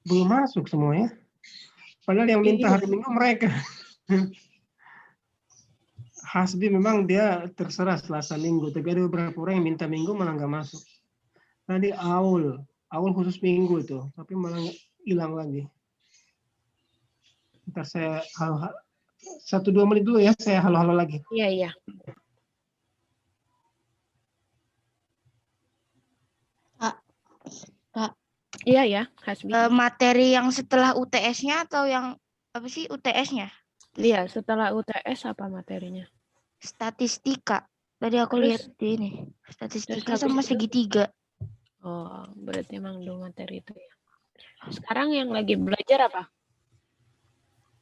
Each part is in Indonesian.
belum masuk semuanya. Padahal yang minta hari Minggu mereka. Hasbi memang dia terserah Selasa Minggu, tapi ada beberapa orang yang minta Minggu malah nggak masuk. Tadi Aul khusus Minggu itu, tapi malah hilang lagi. Ntar saya halo 1-2 menit dulu ya, saya halo-halo lagi. Iya. Kak. Iya ya, Hasbi. Materi yang setelah UTS-nya atau yang apa sih UTS-nya? Iya, setelah UTS apa materinya? Statistika. Tadi aku lihat di ini. Statistika sama segitiga. Oh, berarti emang dua materi itu ya. Sekarang yang lagi belajar apa?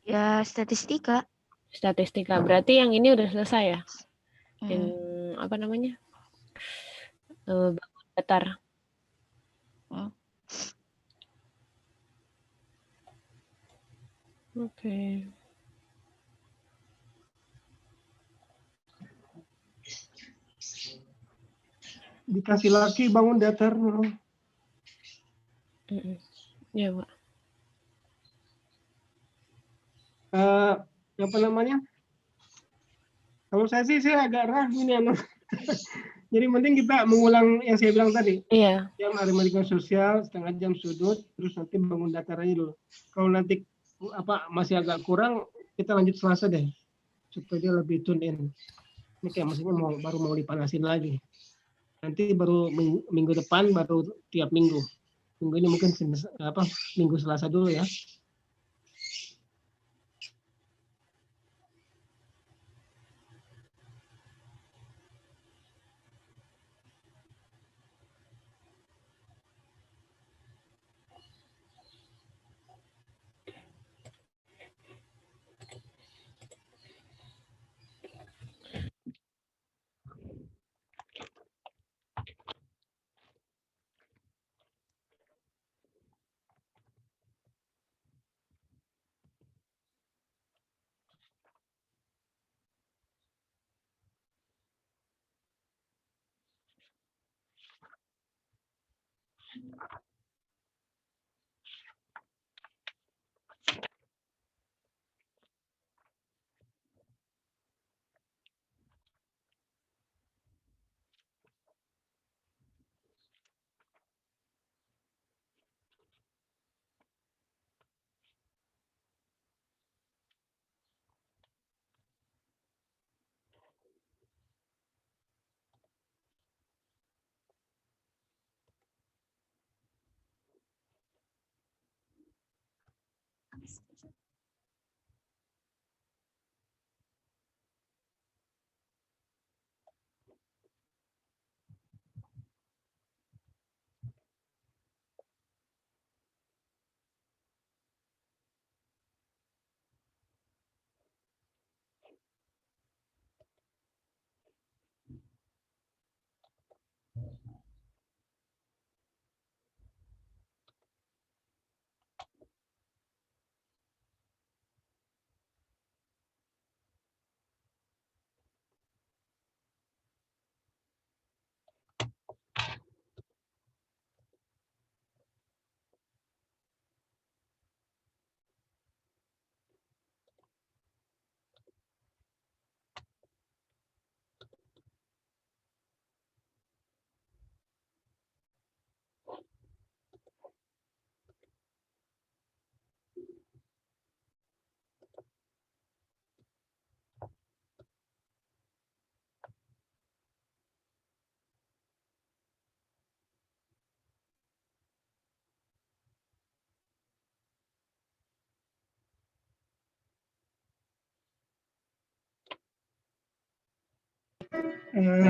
Ya, statistika. Statistika. Berarti yang ini udah selesai ya? Yang apa namanya? Bangun datar. Oke. Dikasih lagi bangun datar. Iya, Pak. Apa namanya? Kalau saya sih agak ragu nih anak. Jadi penting kita mengulang yang saya bilang tadi. Iya. Jam aritmatika sosial, setengah jam sudut, terus nanti bangun datar aja dulu. Kalau nanti masih agak kurang, kita lanjut Selasa deh, supaya dia lebih tune in. Ini kayak maksudnya baru mau dipanasin lagi. Nanti baru minggu depan baru tiap minggu. Minggu ini mungkin minggu Selasa dulu ya.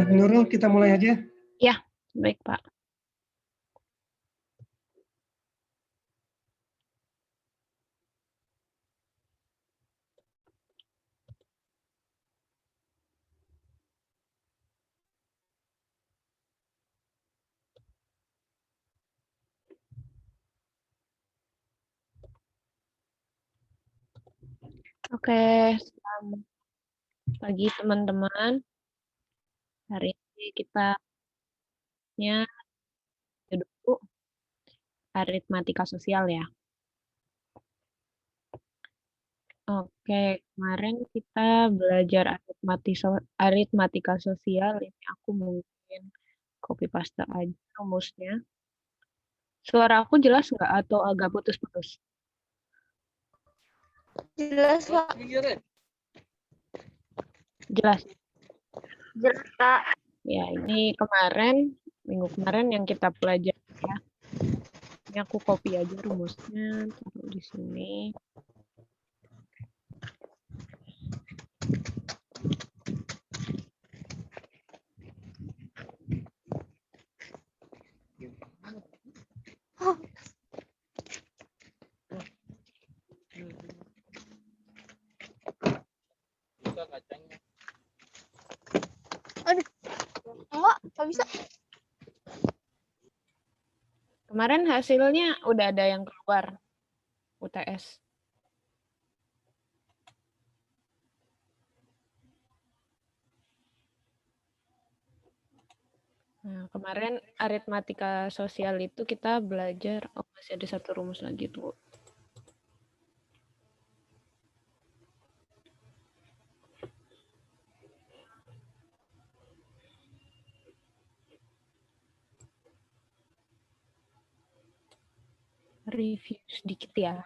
Nurul, kita mulai aja. Ya, baik Pak. Oke, selamat pagi teman-teman. Hari ini kita dulu aritmatika sosial ya. Oke, kemarin kita belajar aritmatika sosial. Ini aku mungkin copy paste aja rumusnya. Suara aku jelas nggak atau agak putus-putus? Jelas, Kak. Jelas. Jelas, Kak. Ya, ini minggu kemarin yang kita pelajari ya. Ini aku copy aja rumusnya, taruh di sini. Enggak bisa. Kemarin hasilnya udah ada yang keluar, UTS. Nah, kemarin aritmatika sosial itu kita belajar, masih ada satu rumus lagi tuh. Review sedikit ya.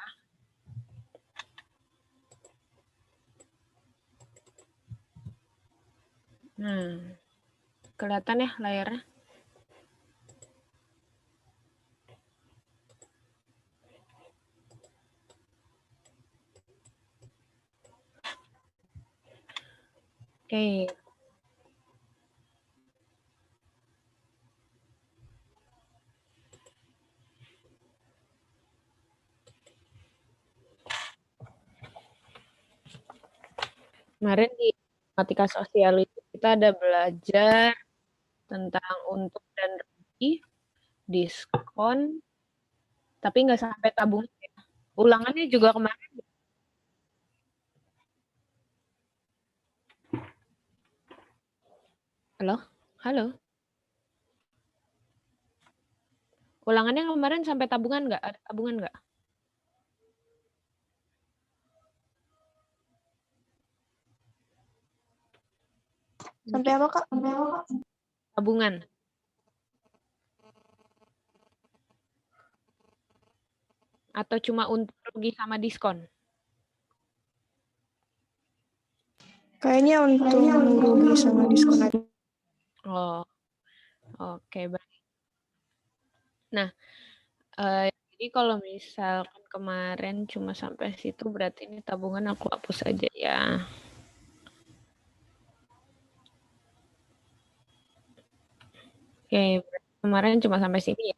Nah, kelihatan ya layarnya? Oke. Kemarin di matematika sosial itu kita ada belajar tentang untung dan rugi, diskon, tapi nggak sampai tabungan ya. Ulangannya juga kemarin. Halo? Halo? Ulangannya kemarin sampai tabungan nggak? Ada tabungan nggak? Sampai apa, Kak? Tabungan. Atau cuma untung rugi sama diskon? Kayaknya untung rugi sama diskon aja. Oh, oke, baik. Nah, jadi kalau misalkan kemarin cuma sampai situ, berarti ini tabungan aku hapus aja ya. Oke, kemarin cuma sampai sini ya.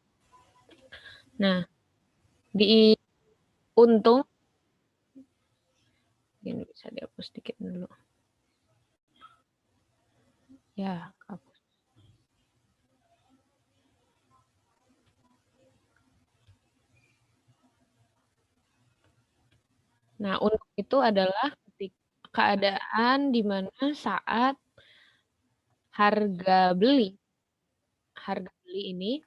Nah, di untung, ini bisa dihapus sedikit dulu. Ya, hapus. Nah, untung itu adalah keadaan di mana saat harga beli ini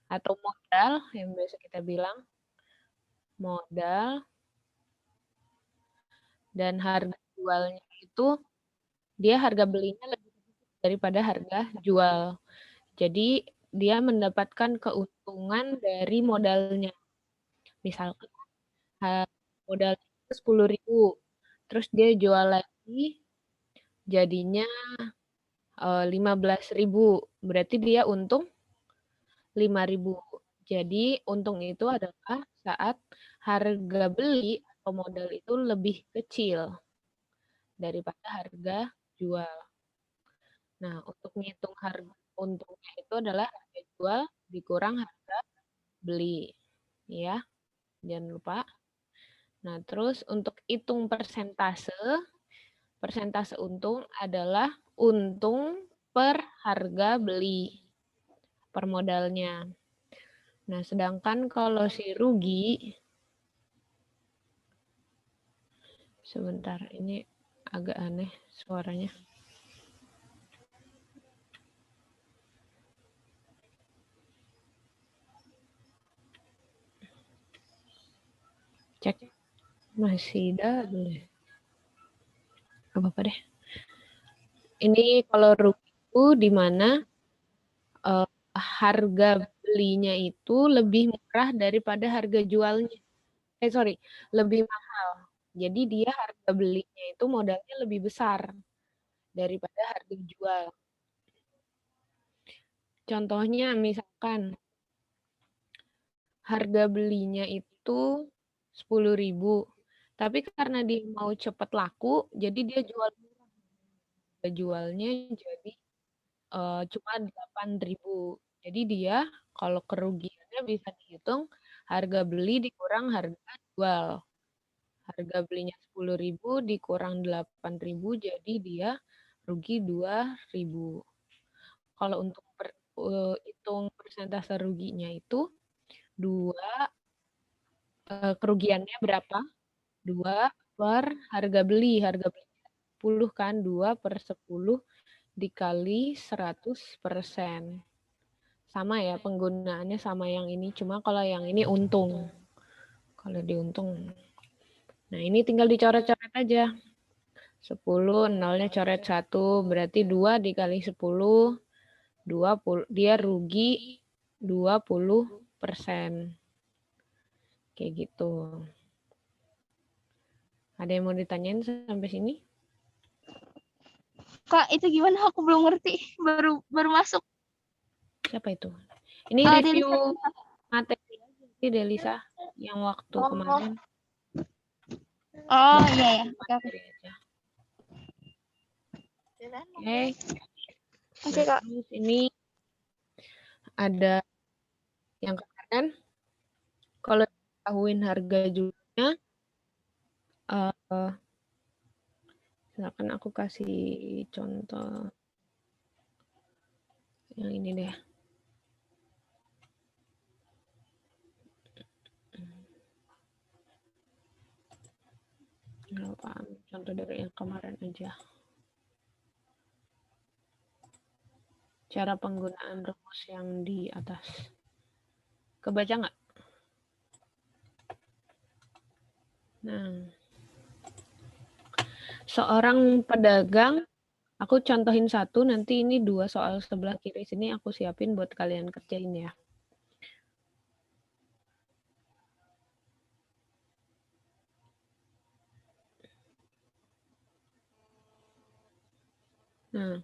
atau modal yang biasa kita bilang modal dan harga jualnya itu dia harga belinya lebih daripada harga jual. Jadi dia mendapatkan keuntungan dari modalnya. Misalkan modal 10.000, terus dia jual lagi jadinya 15.000, berarti dia untung 5.000. Jadi untung itu adalah saat harga beli atau modal itu lebih kecil daripada harga jual. Nah, untuk menghitung harga untungnya itu adalah harga jual dikurang harga beli. Ya, jangan lupa. Nah, terus untuk hitung persentase untung adalah untung per harga beli per modalnya. Nah, sedangkan kalau si rugi, sebentar, ini agak aneh suaranya. Cek, masih double. Gak apa-apa deh. Ini kalau rugi itu di mana harga belinya itu lebih murah daripada harga jualnya. Lebih mahal. Jadi dia harga belinya itu modalnya lebih besar daripada harga jual. Contohnya misalkan harga belinya itu 10.000, tapi karena dia mau cepat laku, jadi dia jualnya jadi cuma 8.000. Jadi dia kalau kerugiannya bisa dihitung harga beli dikurang harga jual. Harga belinya 10.000 dikurang 8.000, jadi dia rugi 2.000. Kalau untuk hitung persentase ruginya itu 2 kerugiannya berapa? 2 per harga beli. Harga beli 10 kan, 2 per 10 dikali 100%. Sama ya, penggunaannya sama yang ini, cuma kalau yang ini untung. Kalau diuntung. Nah, ini tinggal dicoret-coret aja. 10, nolnya coret 1, berarti 2 dikali 10, 20, dia rugi 20%. Kayak gitu. Ada yang mau ditanyain sampai sini? Kak, itu gimana? Aku belum ngerti. Baru masuk. Siapa itu? Ini review materi aja sih, Delisa, yang waktu kemarin. Oh, iya ya. Oke. Oke, Kak. Terus ini ada yang kemarin. Kalau diketahuin harga jualnya, misalkan aku kasih contoh yang ini deh. Nggak paham, contoh dari yang kemarin aja. Cara penggunaan rumus yang di atas. Kebaca nggak? Nah, seorang pedagang, aku contohin satu, nanti ini 2 soal sebelah kiri sini aku siapin buat kalian kerjain ya. Nah,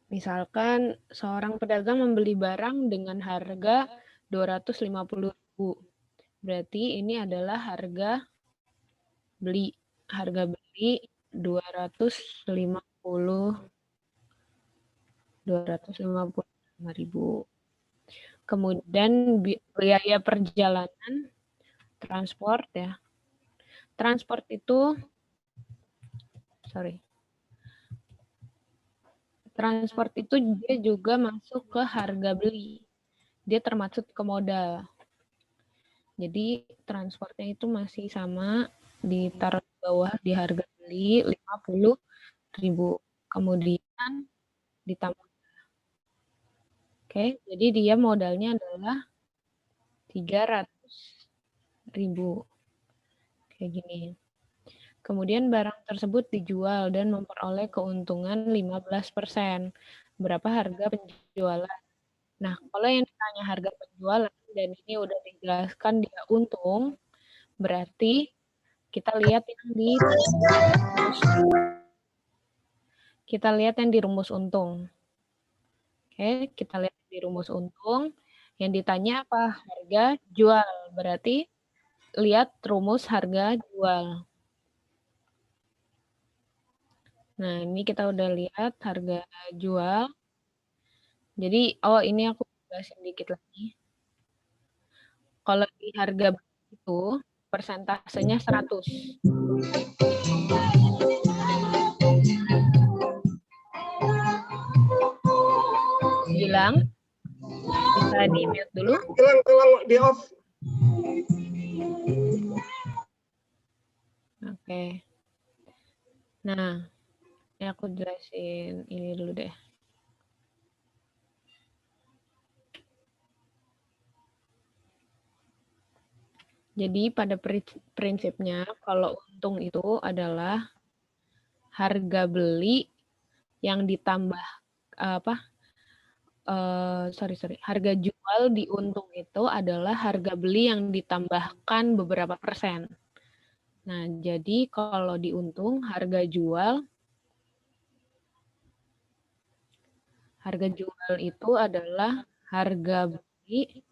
misalkan seorang pedagang membeli barang dengan harga 250.000. Berarti ini adalah harga beli. Harga beli 255.000. Kemudian biaya perjalanan transport ya. Transport itu dia juga masuk ke harga beli. Dia termasuk ke modal. Jadi transportnya itu masih sama, ditaruh di bawah di harga beli 50.000. Kemudian ditambah. Oke, jadi dia modalnya adalah 300.000. Kayak gini. Kemudian barang tersebut dijual dan memperoleh keuntungan 15%. Berapa harga penjualan? Nah, kalau yang ditanya harga penjualan dan ini udah dijelaskan dia untung, berarti kita lihat yang di rumus untung. Oke, kita lihat di rumus untung. Yang ditanya apa? Harga jual. Berarti lihat rumus harga jual. Nah, ini kita udah lihat harga jual. Jadi, ini aku jelasin dikit lagi. Kalau di harga itu, persentasenya 100. Hilang? Bisa di-mute dulu? Hilang di off. Oke. Nah, ini aku jelasin ini dulu deh. Jadi pada prinsipnya kalau untung itu adalah harga beli yang ditambah harga jual di untung itu adalah harga beli yang ditambahkan beberapa persen. Nah, jadi kalau di untung harga jual itu adalah harga beli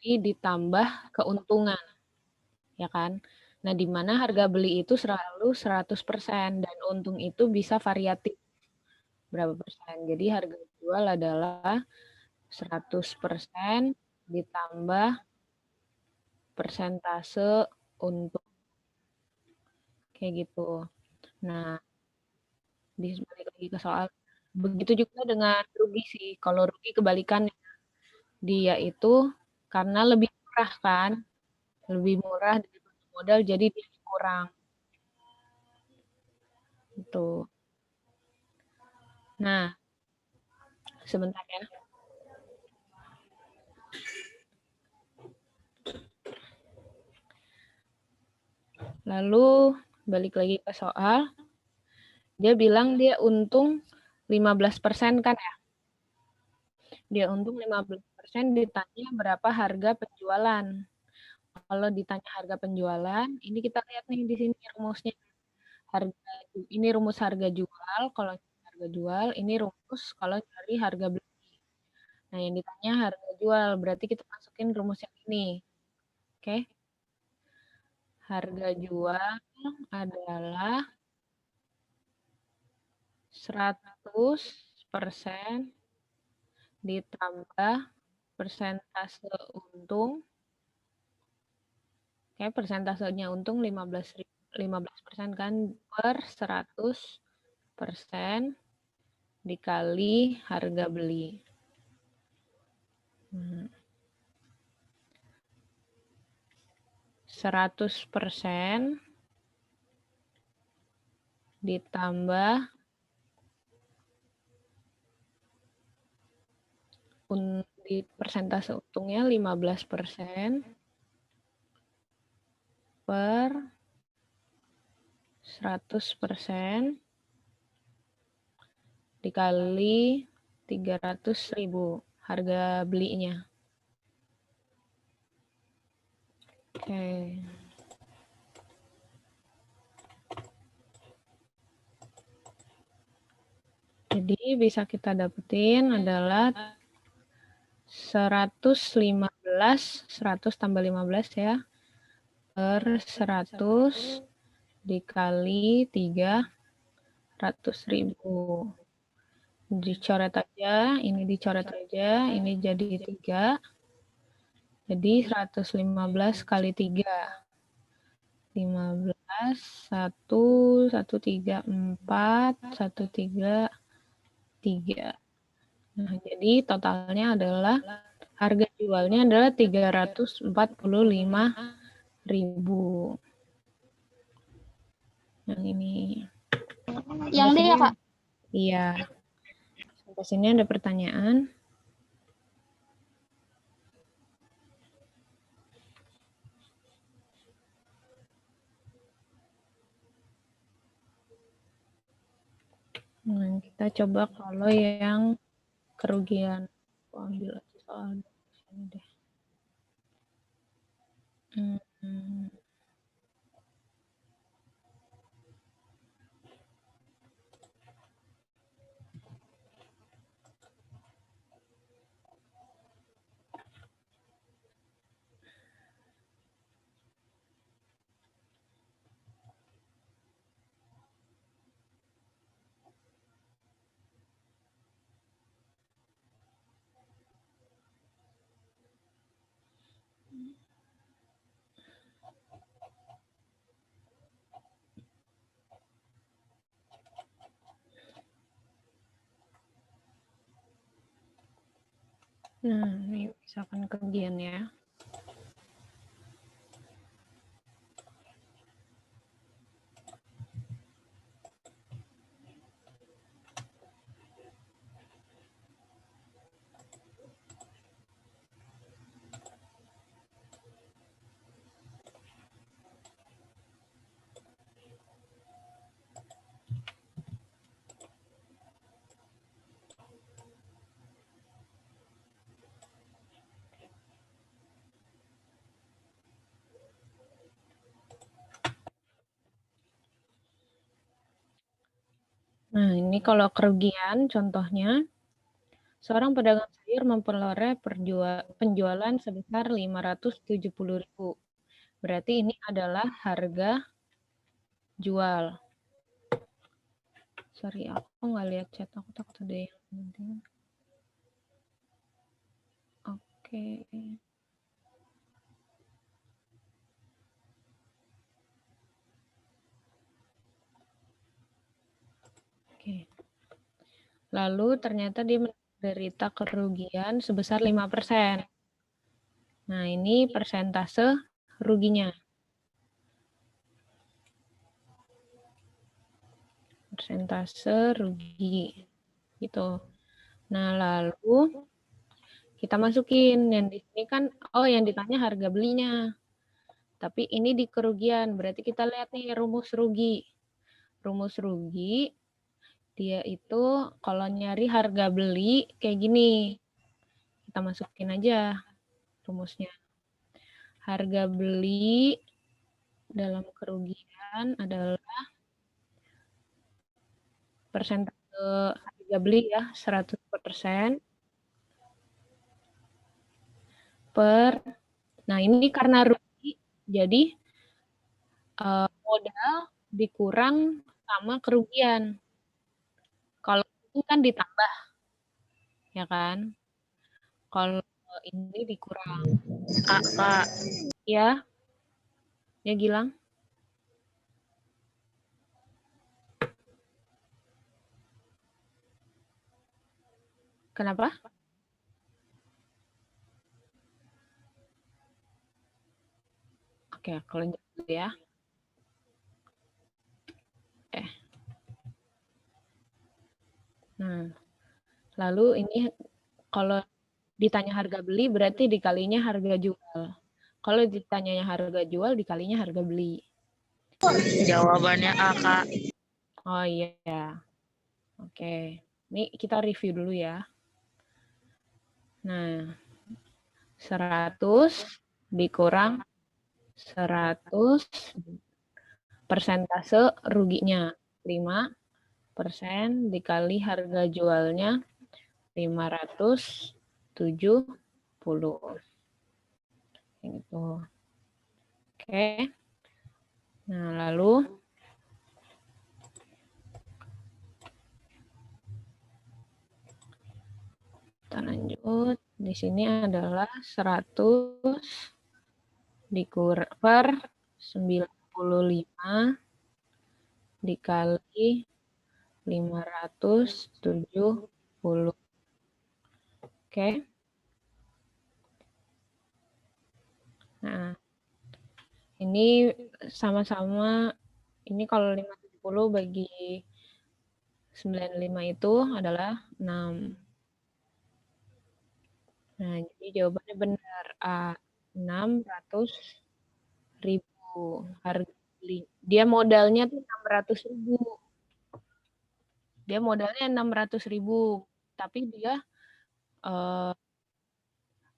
ditambah keuntungan, ya kan? Nah, di mana harga beli itu selalu 100% dan untung itu bisa variatif berapa persen. Jadi harga jual adalah 100% ditambah persentase untung. Kayak gitu. Nah, balik lagi ke soal. Begitu juga dengan rugi sih. Kalau rugi kebalikannya. Dia itu karena lebih murah kan. Lebih murah dari modal jadi dia kurang. Gitu. Nah, sebentar ya. Lalu balik lagi ke soal. Dia bilang dia untung 15% kan ya. Dia untung 15% ditanya berapa harga penjualan. Kalau ditanya harga penjualan, ini kita lihat nih di sini rumusnya. Ini rumus harga jual, kalau harga jual, ini rumus kalau cari harga beli. Nah, yang ditanya harga jual, berarti kita masukin rumus yang ini. Oke. Harga jual adalah 100% ditambah persentase untung. Oke, persentasenya untung 15% kan per 100% dikali harga beli. 100% ditambah di persentase untungnya 15% per 100% dikali 300.000 harga belinya. Oke. Jadi bisa kita dapetin adalah 100 tambah 15 ya, per 100 dikali 300.000. Dicoret aja, ini dicoret aja, ini jadi 3. Jadi 115 kali 3. 15, 1, 1, 3, 4, 1, 3, 3. Nah, jadi totalnya adalah harga jualnya adalah 345.000. Yang ini. Yang D ya, Kak? Iya. Sampai sini ada pertanyaan? Nah, kita coba kalau yang kerugian. Aku ambil aja soal sini deh. Nah, ini misalkan kerugian ya. Nah, ini kalau kerugian contohnya, seorang pedagang sayur memperoleh penjualan sebesar 570.000. Berarti ini adalah harga jual. Sorry, aku nggak lihat chat. Aku takut ada yang penting. Oke. Oke. Lalu ternyata dia menderita kerugian sebesar 5%. Nah, ini persentase ruginya. Persentase rugi. Gitu. Nah, lalu kita masukin yang di sini kan, yang ditanya harga belinya. Tapi ini di kerugian, berarti kita lihat nih rumus rugi. Rumus rugi, dia itu kalau nyari harga beli kayak gini. Kita masukin aja rumusnya. Harga beli dalam kerugian adalah persentase harga beli ya, 100% nah ini karena rugi, jadi modal dikurang sama kerugian. Kalau itu kan ditambah, ya kan? Kalau ini dikurang. Kakak. Ya, ya Gilang. Kenapa? Oke, aku lanjut dulu ya. Nah, lalu ini kalau ditanya harga beli berarti dikalinya harga jual. Kalau ditanyanya harga jual dikalinya harga beli. Jawabannya A, Kak. Oh iya. Oke. Ini kita review dulu ya. Nah, 100 dikurang 100 persentase ruginya 5% dikali harga jualnya 570. Gitu. Oke. Nah, lalu kita lanjut. Di sini adalah 100 per 95 dikali 570. Oke. Nah, ini sama-sama, ini kalau 570 bagi 95 itu adalah 6. Nah, jadi jawabannya benar. A, 600.000 harga beli. Dia modalnya tuh 600.000. Dia modalnya 600.000, tapi dia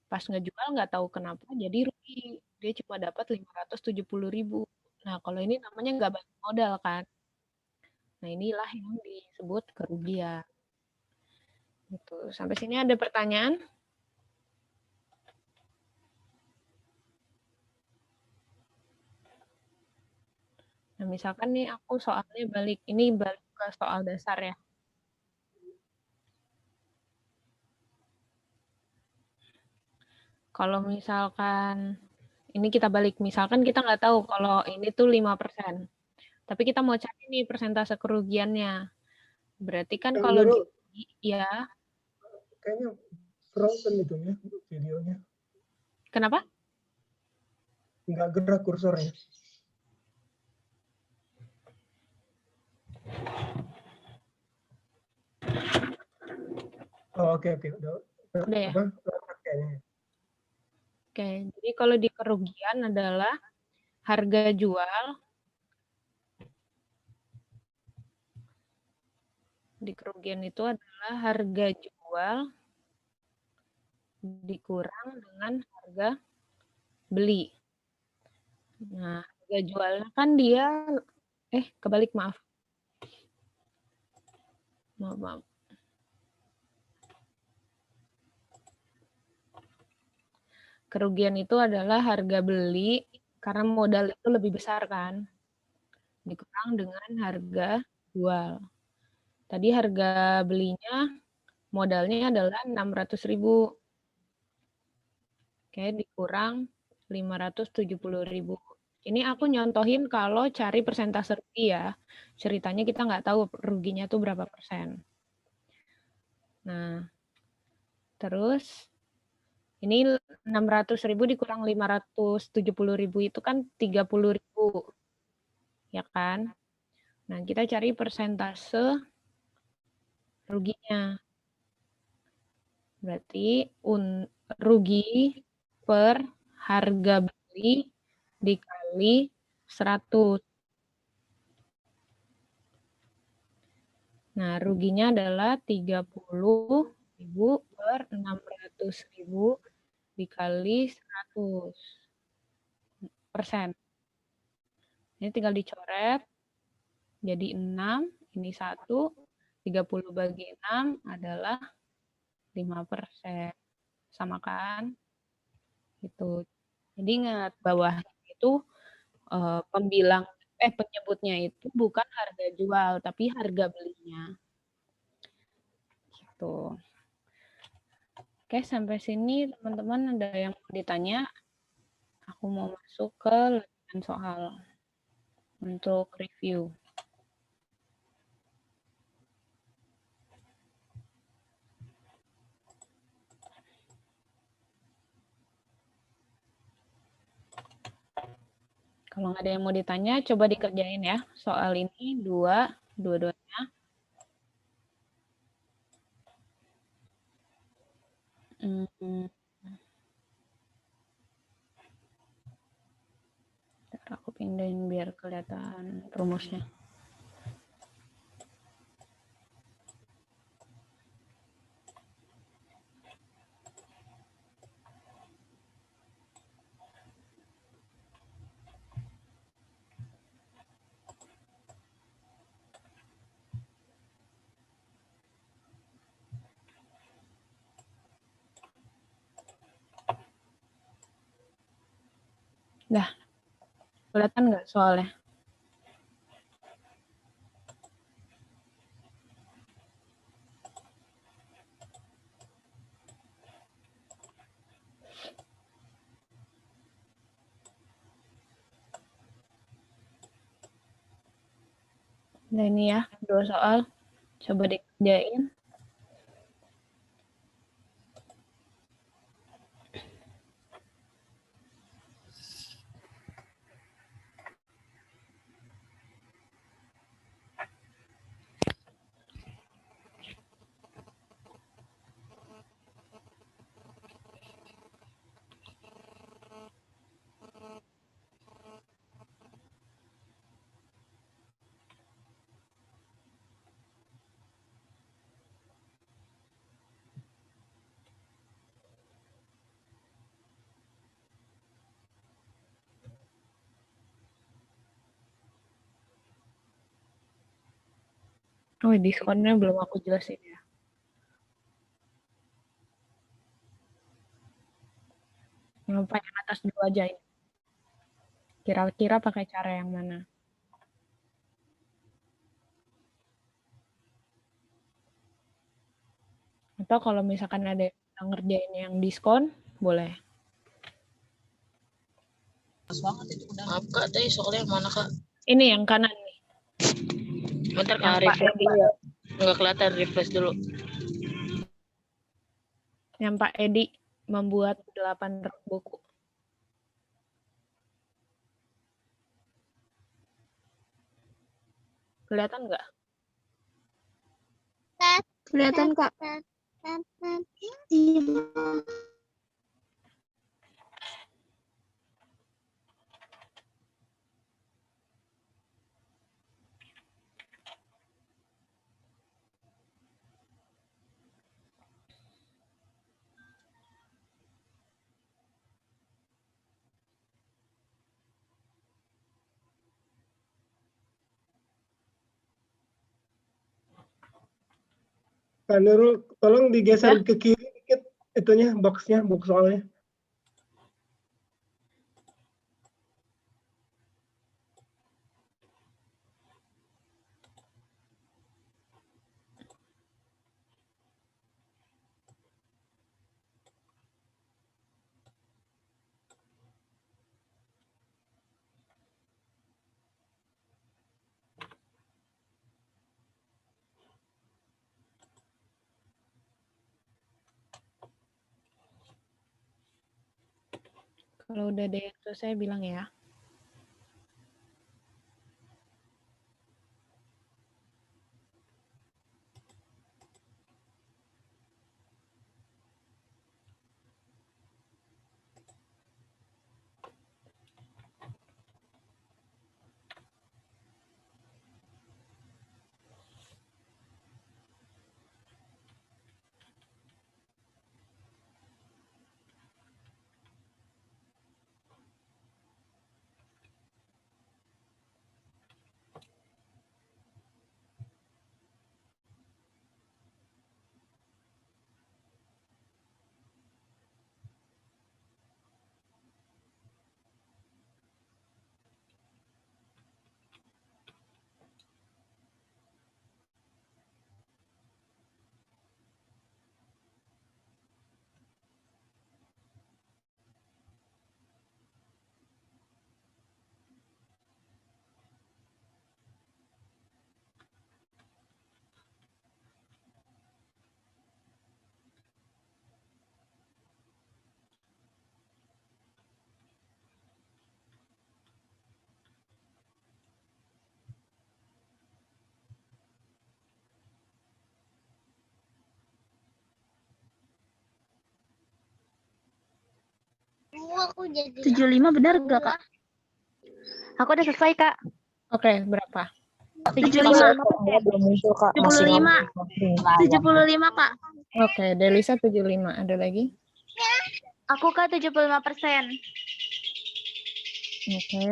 pas ngejual nggak tahu kenapa jadi rugi. Dia cuma dapat 570.000. Nah, kalau ini namanya nggak balik modal kan. Nah, inilah yang disebut kerugian. Gitu. Sampai sini ada pertanyaan? Nah, misalkan nih aku soalnya balik ke soal dasar ya. Kalau misalkan ini kita balik, misalkan kita nggak tahu kalau ini tuh 5%. Tapi kita mau cari nih persentase kerugiannya. Berarti kan kalau ya. Kayaknya frozen itu ya videonya. Kenapa? Nggak gerak kursornya. Oh, oke. Udah ya? Apa? Oke, jadi kalau di kerugian adalah harga jual di kerugian itu adalah harga jual dikurang dengan harga beli. Nah, harga jualnya kan dia kebalik, maaf. Maaf. Kerugian itu adalah harga beli karena modal itu lebih besar kan, dikurang dengan harga jual. Tadi harga belinya modalnya adalah 600.000. Oke, dikurang 570.000. Ini aku nyontohin kalau cari persentase rugi ya. Ceritanya kita nggak tahu ruginya tuh berapa persen. Nah, terus ini 600.000 dikurang 570.000 itu kan 30.000. Ya kan? Nah, kita cari persentase ruginya. Berarti rugi per harga beli dikali 100. Nah, ruginya adalah 30.000 per 600.000 dikali 100%. Ini tinggal dicoret. Jadi 6, ini 1. 30 bagi 6 adalah 5%. Sama kan? Gitu. Jadi ingat, bawah itu penyebutnya itu bukan harga jual, tapi harga belinya. Gitu. Oke, sampai sini teman-teman ada yang mau ditanya? Aku mau masuk ke latihan soal untuk review. Kalau nggak ada yang mau ditanya, coba dikerjain ya. Soal ini dua-duanya. Aku pindahin biar kelihatan rumusnya. Dah, kelihatan nggak soalnya? Nah ini ya, 2 soal. Coba dikerjain. Oh, diskonnya belum aku jelasin ya. Yang paling atas dulu aja ini. Kira-kira pakai cara yang mana? Atau kalau misalkan ada yang ngerjain yang diskon, boleh. Maaf Kak, tadi soalnya yang mana Kak? Ini yang kanan nih. Bentar Yang Kak, Pak refresh. Edi ya. Nggak kelihatan, refresh dulu. Yang Pak Edi membuat 8 rak buku. Kelihatan nggak? Kelihatan Kak. Kak Nurul, tolong digeser Ya. ke kiri dikit itunya, boxnya, box soalnya. Kalau udah ada yang selesai bilang ya. Aku jadi 75 benar gak, Kak? Aku udah selesai, Kak. Oke, berapa? 75. Belum muncul, Kak. 75. 75, Kak. Oke, Delisa 75. Ada lagi? Aku, Kak, 75%. Oke.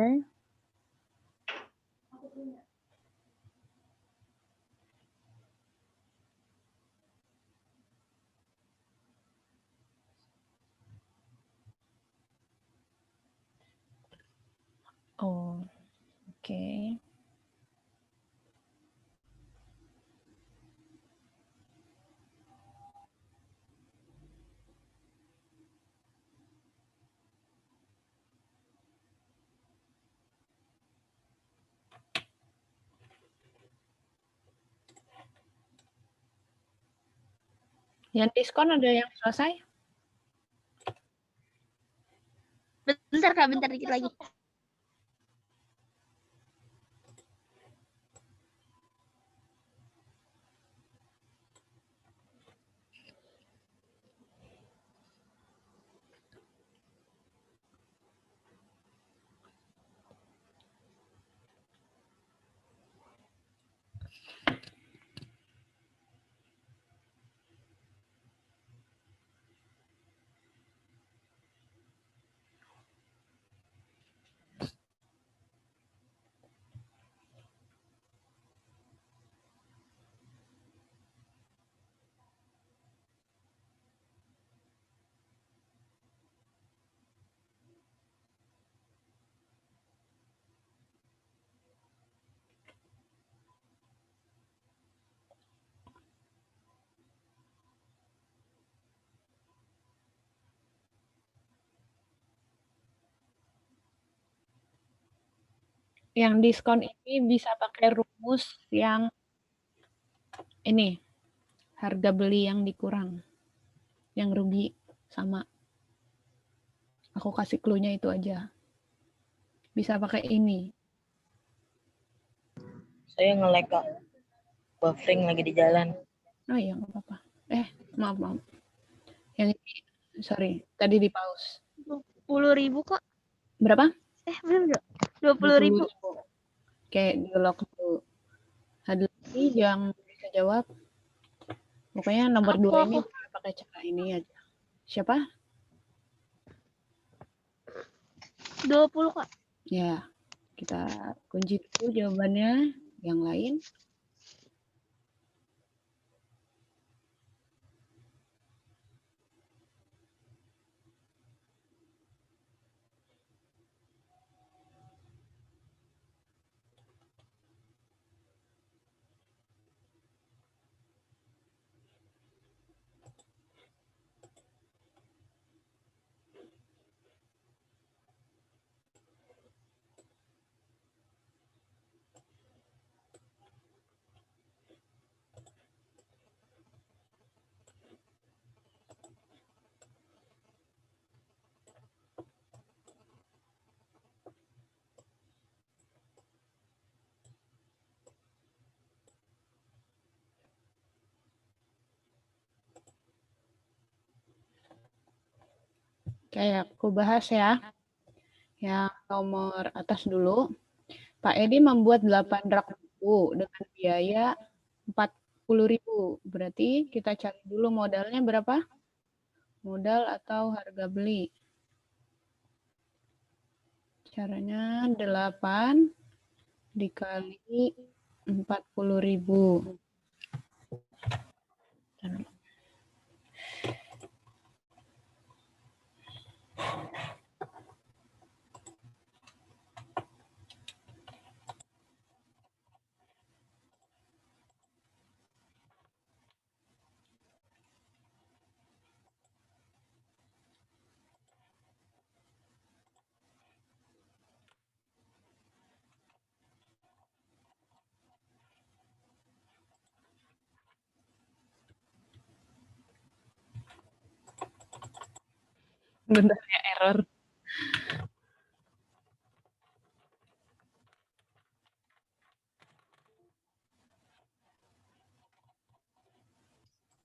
Oh, oke. Yang diskon ada yang selesai? Bentar, Kak. Bentar dikit lagi. Yang diskon ini bisa pakai rumus yang ini, harga beli yang dikurang, yang rugi sama. Aku kasih clue-nya itu aja. Bisa pakai ini. Saya nge-lag, Kak. Buffering lagi di jalan. Oh iya, nggak apa-apa. Maaf. Yang ini, sorry, tadi di pause. 10.000, Kak. Berapa? Belum, 20.000. Oke, di-lock dulu. Ada lagi yang bisa jawab? Pokoknya nomor 2 ini pakai cara ini aja. Siapa? 20, Kak. Ya, kita kunci dulu jawabannya. Yang lain? Oke, aku bahas ya. Yang nomor atas dulu. Pak Edi membuat 8 rak buku dengan biaya 40.000. Berarti kita cari dulu modalnya berapa? Modal atau harga beli. Caranya 8 dikali 40.000. Bentar ya, error.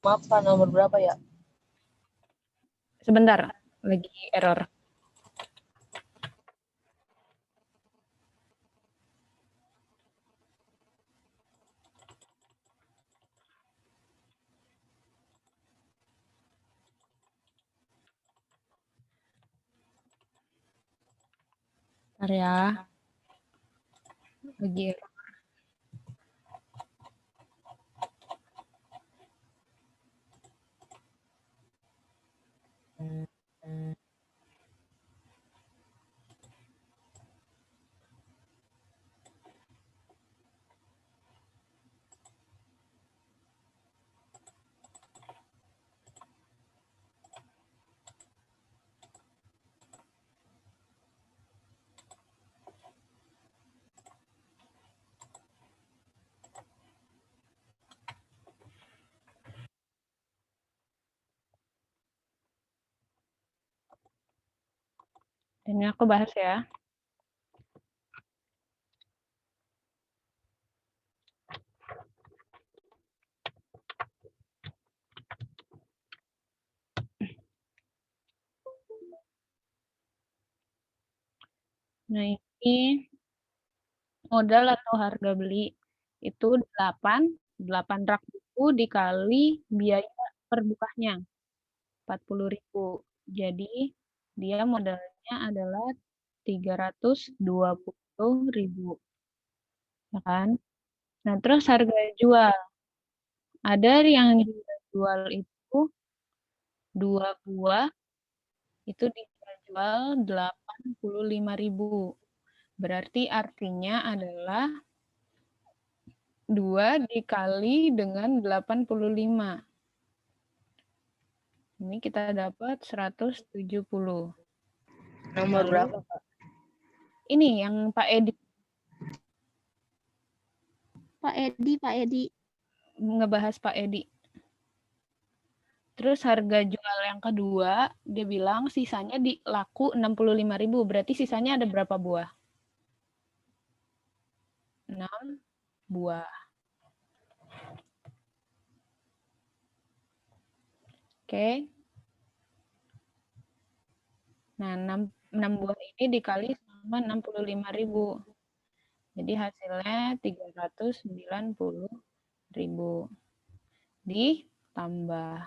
Maaf Pak, nomor berapa ya? Sebentar, lagi error. Bentar ya. Lagi error. Ini aku bahas ya. Nah, ini modal atau harga beli itu 8 rak buku dikali biaya per bukannya 40.000. Jadi dia modalnya adalah 320.000. Ya kan? Nah, terus harga jual. Ada yang dijual itu 2 buah itu dijual 85.000. Berarti artinya adalah 2 dikali dengan 85. Ini kita dapat 170. Nomor Lalu, berapa Pak? ini yang Pak Edi Pak Edi. ngebahas Pak Edi. Terus harga jual yang kedua, dia bilang sisanya di laku 65.000. Berarti sisanya ada berapa buah? 6 buah. Oke. Nah, 6 buah ini dikali sama 65.000. Jadi hasilnya 390.000. Ditambah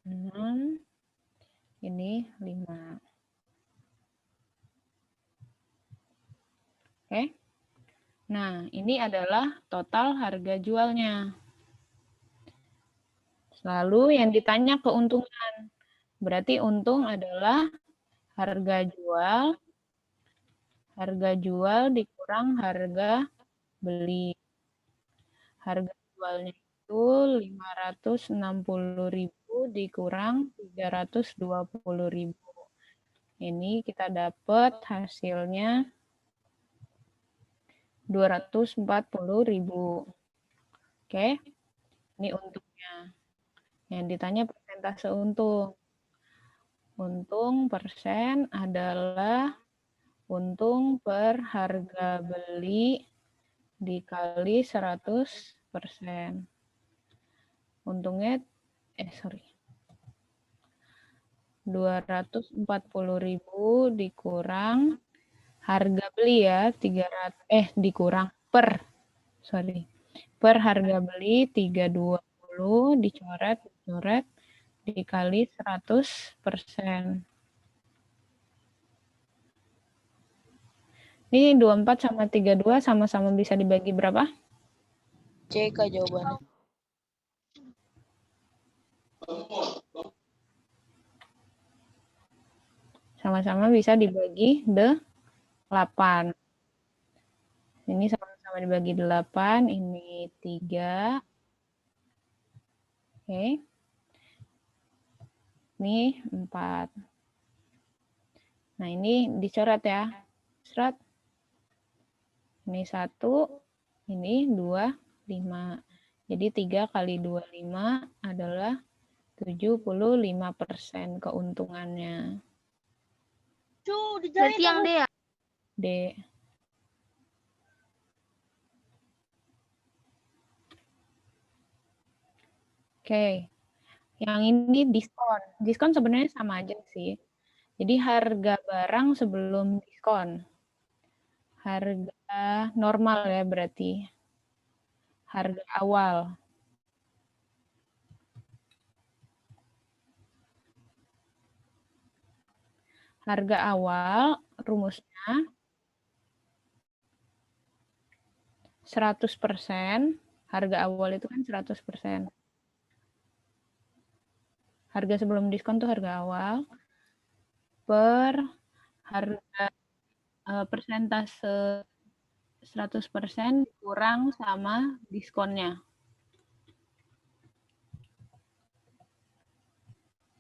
6, ini 5. Oke. Nah, ini adalah total harga jualnya. Lalu yang ditanya keuntungan. Berarti untung adalah harga jual dikurang harga beli. Harga jualnya itu 560.000 dikurang 320.000. Ini kita dapat hasilnya 240.000. Oke, ini untungnya. Yang ditanya persentase untung. Untung persen adalah untung per harga beli dikali 100%. Untungnya sorry. 240.000 dikurang harga beli ya, 300 dikurang per harga beli 320 dicoret dikali 100%. Ini 24 sama 32 sama-sama bisa dibagi berapa? C Kak jawabannya. Sama-sama bisa dibagi 8. Ini sama-sama dibagi 8, ini 3. Oke. Ini 4. Nah, ini dicoret ya. Serat. Ini 1, ini 2, 5. Jadi 3 kali 25 adalah 75% keuntungannya. Berarti yang D ya? D. Oke. Yang ini diskon. Diskon sebenarnya sama aja sih. Jadi harga barang sebelum diskon. Harga normal ya berarti. Harga awal. Harga awal rumusnya 100%. Harga awal itu kan 100%. Harga sebelum diskon tuh harga awal per harga persentase 100% kurang sama diskonnya.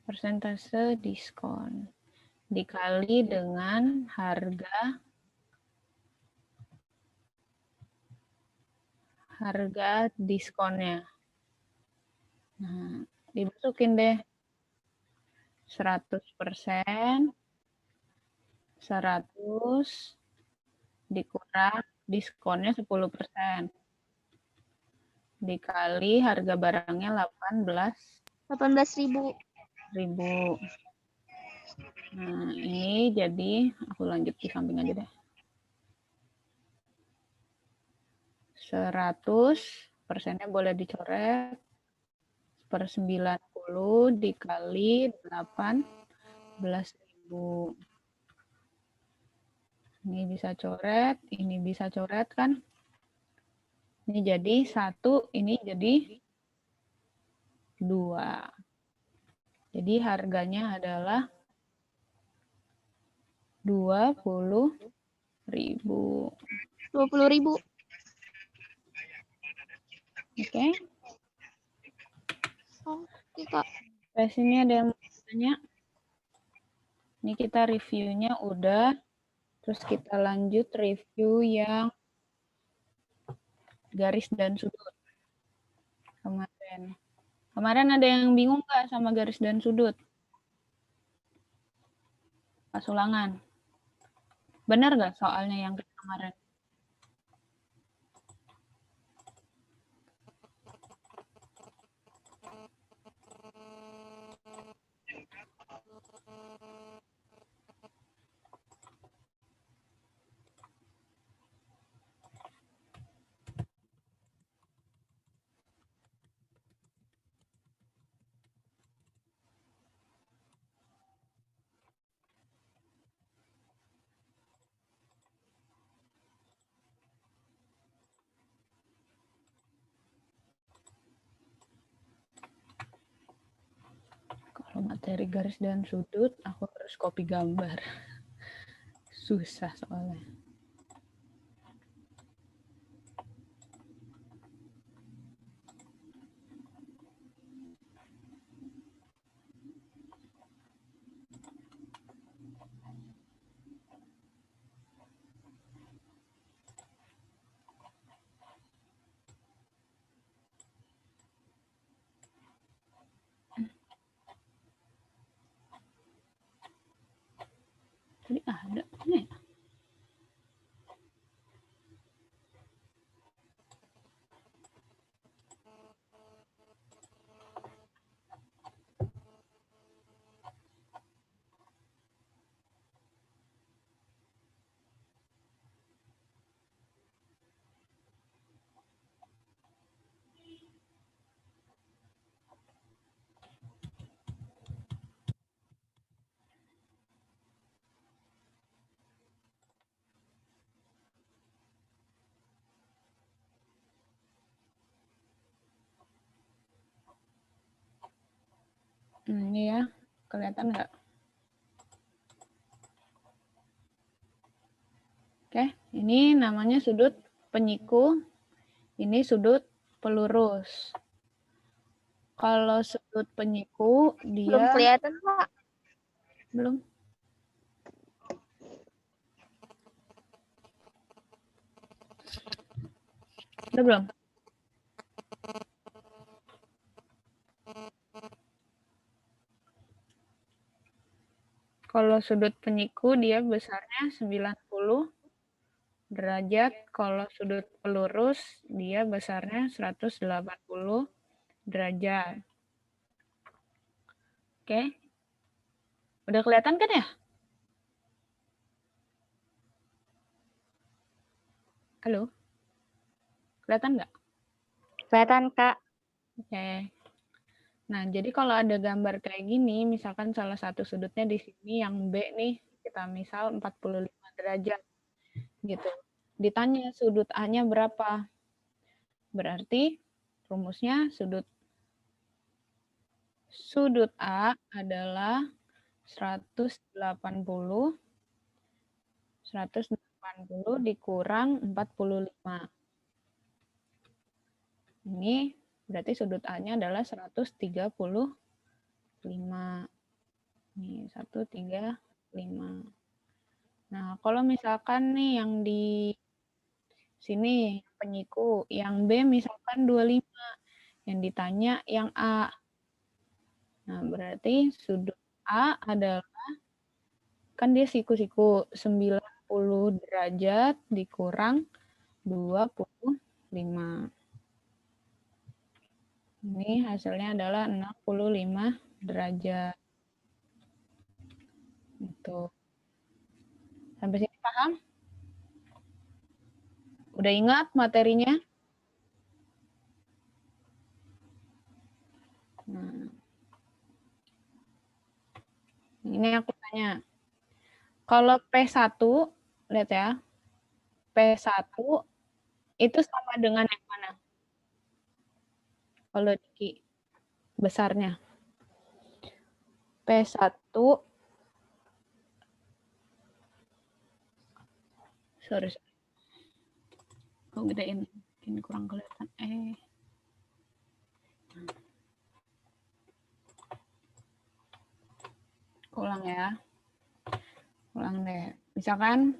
Persentase diskon dikali dengan harga diskonnya. Nah, dimasukin deh 100%, 100 dikurang diskonnya 10%. Dikali harga barangnya 18.000. Nah, ini jadi aku lanjut di samping aja deh. 100%-nya boleh dicoret per 90 dikali 18.000. Ini bisa coret, ini bisa coret kan? Ini jadi 1, ini jadi 2. Jadi harganya adalah 20.000. 20.000. Oke. Oke, Kak. Di sini ada yang mau tanya? Ini kita reviewnya udah. Terus kita lanjut review yang garis dan sudut. Kemarin ada yang bingung nggak sama garis dan sudut? Pas ulangan. Benar nggak soalnya yang kemarin? Kalau materi garis dan sudut, aku harus copy gambar. Susah soalnya. Tadi ada. Nih. Ini ya, kelihatan nggak? Oke, ini namanya sudut penyiku, ini sudut pelurus. Kalau sudut penyiku, Belum dia kelihatan, Pak. belum. Udah belum? Kalau sudut penyiku dia besarnya 90 derajat. Kalau sudut pelurus dia besarnya 180 derajat. Oke. Udah kelihatan kan ya? Halo? Kelihatan nggak? Kelihatan, Kak. Oke. Nah, jadi kalau ada gambar kayak gini, misalkan salah satu sudutnya di sini yang B nih, kita misal 45 derajat gitu. Ditanya sudut A-nya berapa? Berarti rumusnya sudut A adalah 180 dikurang 45. Ini berarti sudut A-nya adalah 135. Nih, 135. Nah, kalau misalkan nih yang di sini penyiku, yang B misalkan 25, yang ditanya yang A. Nah, berarti sudut A adalah, kan dia siku-siku, 90 derajat dikurang 25. Ini hasilnya adalah 65 derajat. Itu. Sampai sini paham? Udah ingat materinya? Nah, ini aku tanya. Kalau P1, lihat ya, P1 itu sama dengan yang mana? Kalau di besarnya. P1, sorry. Kok gedein? Ini kurang kelihatan. Ulang ya. Ulang deh. Misalkan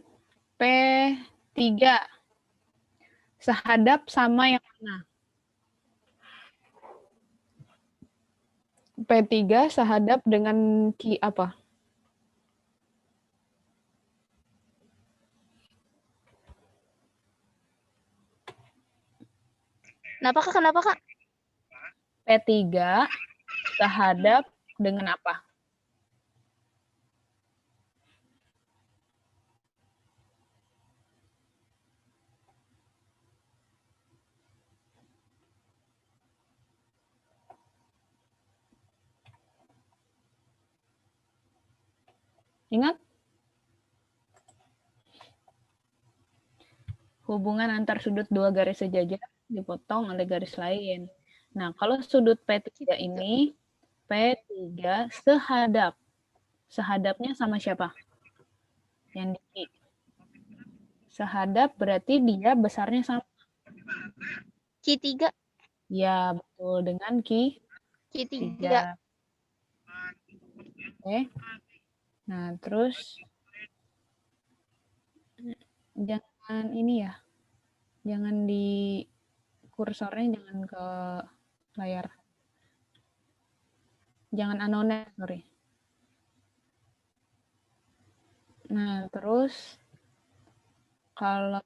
P3 sehadap sama yang mana? P3 sehadap dengan Q apa? Kenapa, Kak? P3 sehadap dengan apa? Ingat? Hubungan antar sudut dua garis sejajar dipotong oleh garis lain. Nah, kalau sudut P3 ini, P3 sehadap. Sehadapnya sama siapa? Yang di sehadap berarti dia besarnya sama. Q3. Ya, betul. Dengan Q3. Oke. Nah, terus jangan ini ya. Jangan di kursornya jangan ke layar. Jangan anonet, sorry. Nah, terus kalau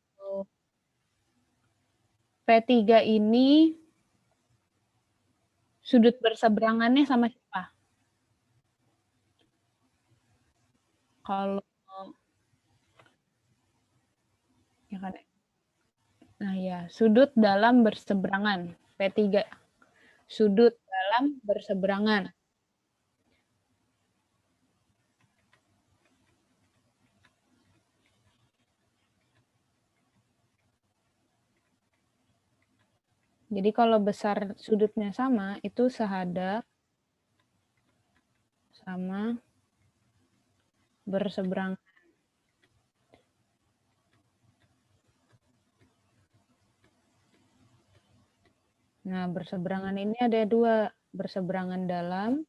P3 ini sudut berseberangannya sama siapa? Kalau ya kan. Nah, ya, sudut dalam berseberangan. P3. Sudut dalam berseberangan. Jadi kalau besar sudutnya sama, itu sehadap sama berseberangan. Nah, berseberangan ini ada dua, berseberangan dalam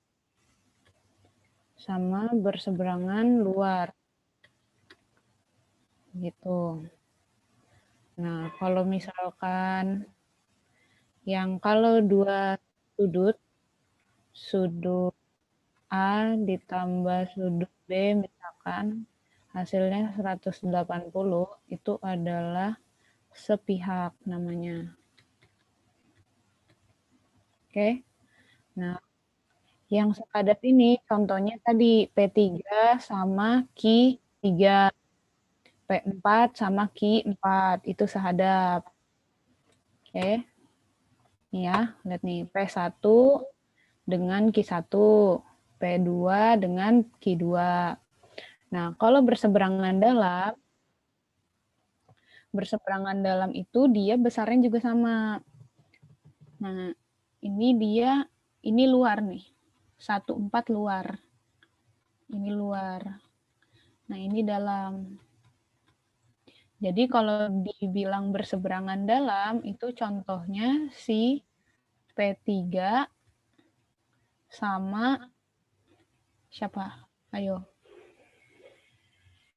sama berseberangan luar. Gitu. Nah, kalau misalkan kalau dua sudut A ditambah sudut B misalkan hasilnya 180, itu adalah sepihak namanya. Oke. Nah, yang sepadat ini contohnya tadi P3 sama Q3. P4 sama Q4 itu sehadap. Oke. Nih ya, lihat nih P1 dengan Q1, P2 dengan Q2. Nah, kalau berseberangan dalam itu dia besarnya juga sama. Nah, ini luar nih. 1,4 luar. Ini luar. Nah, ini dalam. Jadi kalau dibilang berseberangan dalam, itu contohnya si P3 sama siapa? Ayo.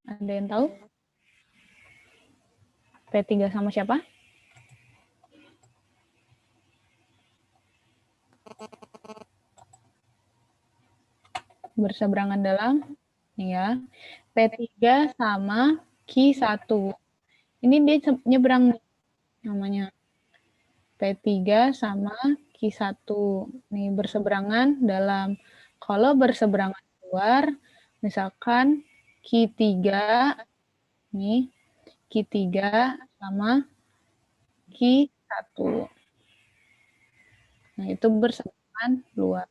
Ada yang tahu? P3 sama siapa? Berseberangan dalam, ya. P3 sama Q1. Ini dia nyebrang namanya. P3 sama Q1. Nih berseberangan dalam. Kalau berseberangan luar, misalkan Q3 nih, Q3 sama Q1. Nah, itu berseberangan luar.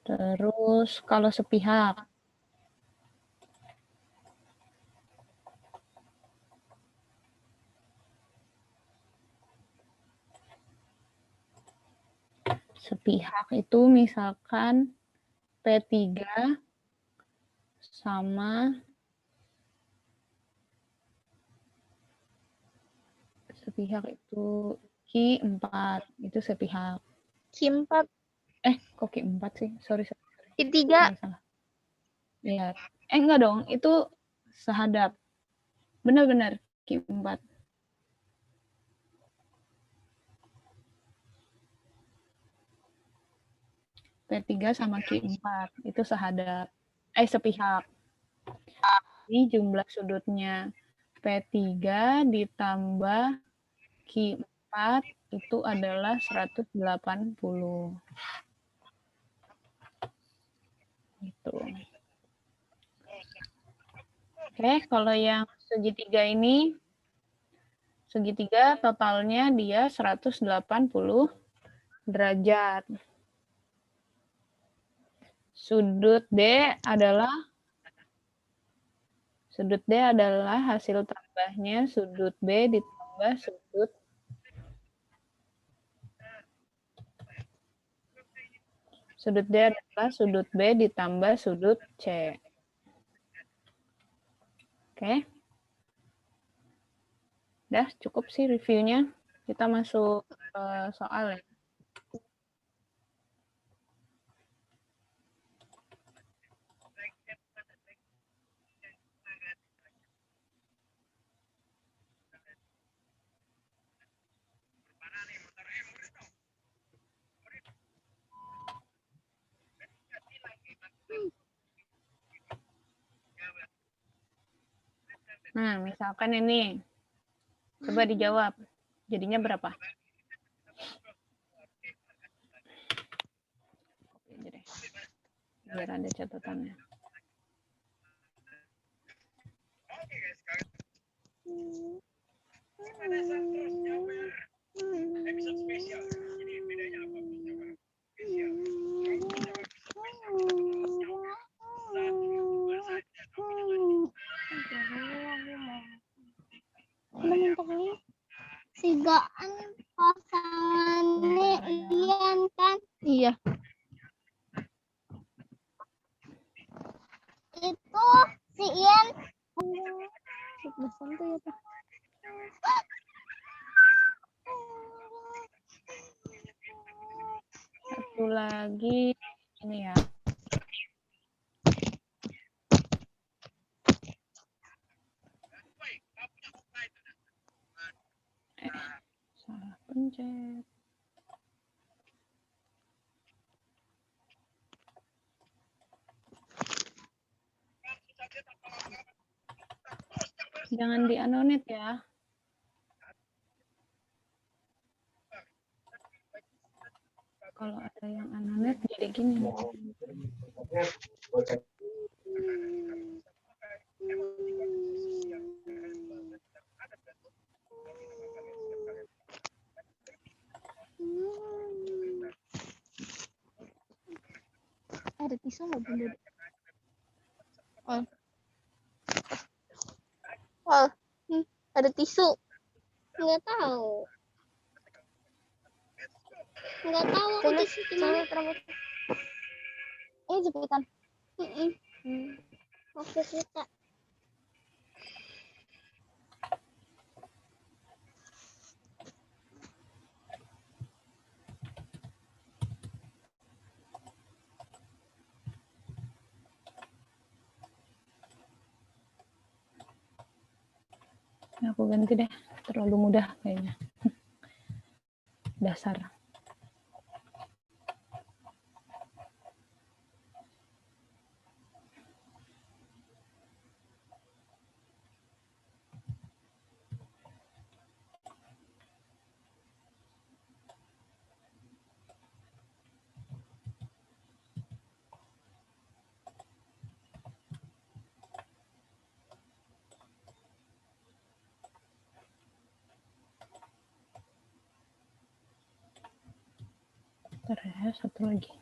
Terus kalau sepihak. Sepihak itu misalkan P3 sama sepihak itu Q4. Itu sepihak. Q4. Kok Q4 sih? Sorry. Q3. Salah. Ya. Enggak dong. Itu sehadap. Benar-benar Q4. P3 sama Q4 itu sehadap. Sepihak. Ini jumlah sudutnya P3 ditambah Q4 itu adalah 180. Gitu. Oke, kalau yang segitiga ini, segitiga totalnya dia 180 derajat. Sudut D adalah hasil tambahnya sudut B ditambah sudut D adalah sudut B ditambah sudut C. Oke. Udah cukup sih reviewnya. Kita masuk ke soal ya. Nah, misalkan ini. Coba dijawab. Jadinya berapa? Biar ada catatannya. Episode spesial. Jadi bedanya apa? Spesial. Sigaan pasangannya Ian kan? Iya. Itu si Ian. Besan tuh ya Pak. Satu lagi ini ya. Salah pencet. Jangan di-anonet ya. Kalau ada yang anonet jadi gini. Ada tisu nggak Bunda? Oh, ada tisu. Nggak tahu. Nggak tahu aku Tulis, tisu gimana. rambut. Ini jepitan. Oke kita. Nah, aku ganti deh. Terlalu mudah kayaknya. Dasar. Ntar ya, satu lagi.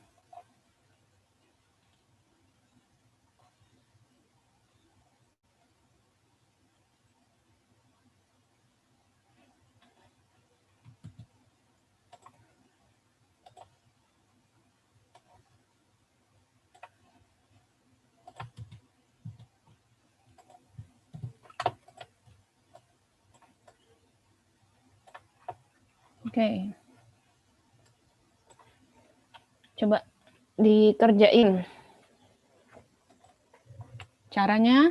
Oke. Coba dikerjain. Caranya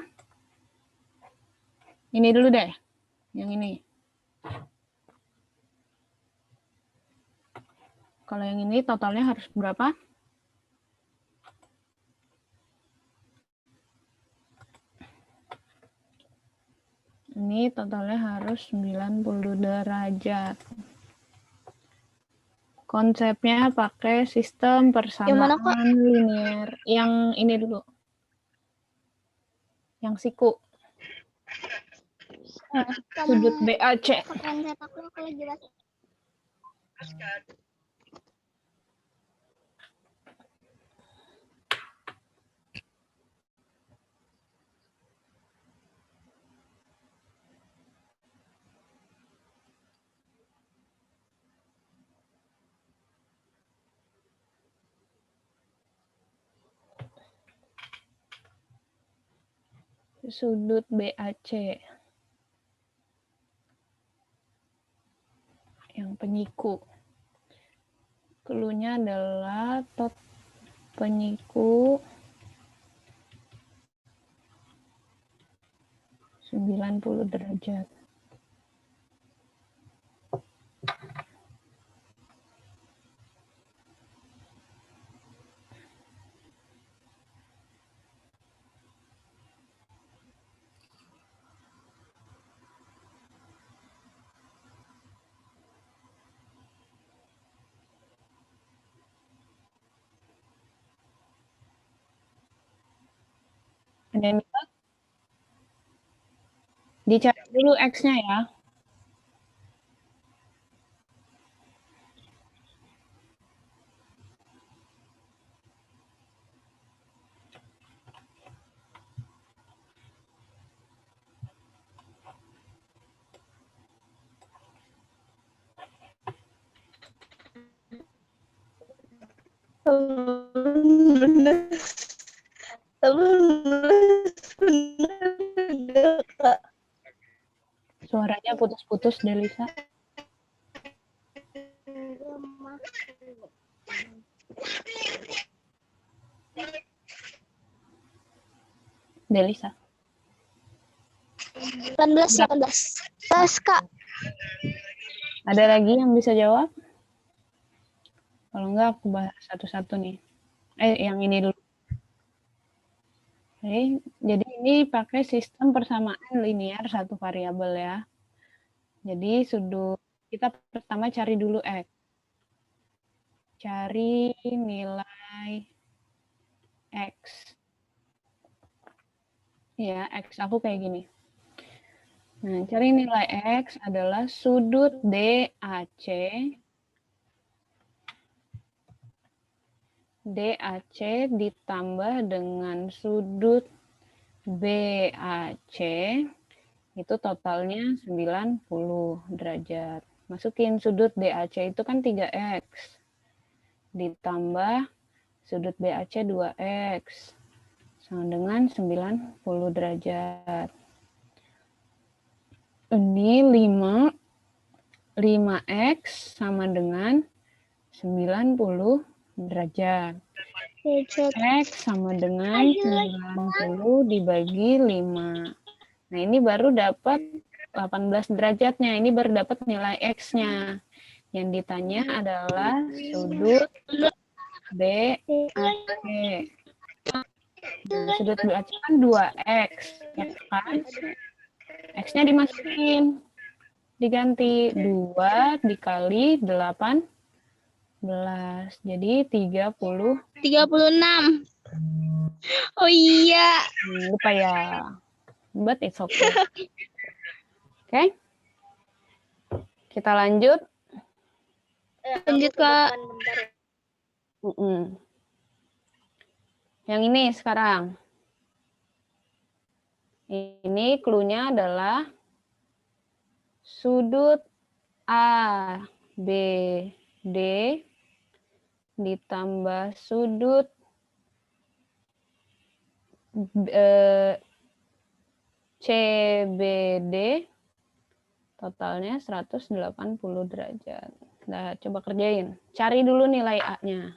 ini dulu deh. Yang ini. Kalau yang ini totalnya harus berapa? Ini totalnya harus 90 derajat. Konsepnya pakai sistem persamaan linear. Yang ini dulu. Yang siku. Sudut BAC. Pakaian cetak lu kalau jelas. Sudut BAC. Yang penyiku. Cluenya adalah penyiku 90 derajat. Ada yang bisa? Dicari dulu X-nya ya. Suaranya putus-putus, Delisa. Delisa. 18. Kak. Ada lagi yang bisa jawab? Kalau enggak aku bahas satu-satu nih. Yang ini dulu. Oke, jadi ini pakai sistem persamaan linear satu variabel ya. Jadi sudut kita pertama cari dulu X. Cari nilai X. Ya, X aku kayak gini. Nah, cari nilai X adalah sudut DAC. DAC ditambah dengan sudut BAC, itu totalnya 90 derajat. Masukin sudut DAC itu kan 3X. Ditambah sudut BAC 2X. Sama dengan 90 derajat. Ini 5X sama dengan 90 derajat. X sama dengan 90 dibagi 5. Nah, ini baru dapat 18 derajatnya. Ini baru dapat nilai X-nya. Yang ditanya adalah sudut BAC. Nah, sudut BAC kan 2X. Ya kan? X-nya dimasukin. Diganti 2 dikali 8. Jadi 36. Oh iya. Lupa ya. But it's okay. Oke. Kita lanjut. Lanjut, Kak. Yang ini sekarang. Ini clue-nya adalah sudut A, B, D ditambah sudut CBD totalnya 180 derajat. Nah, coba kerjain. Cari dulu nilai A-nya.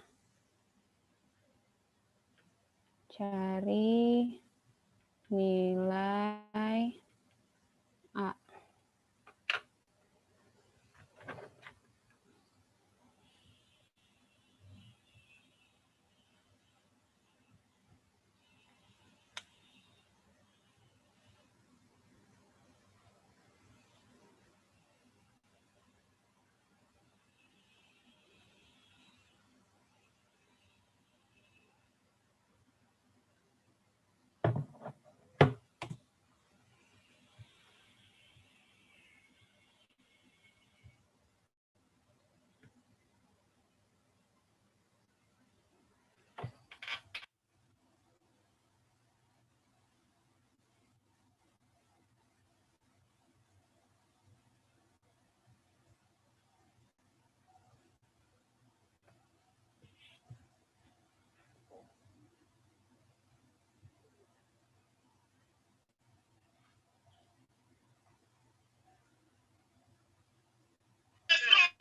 Cari nilai A.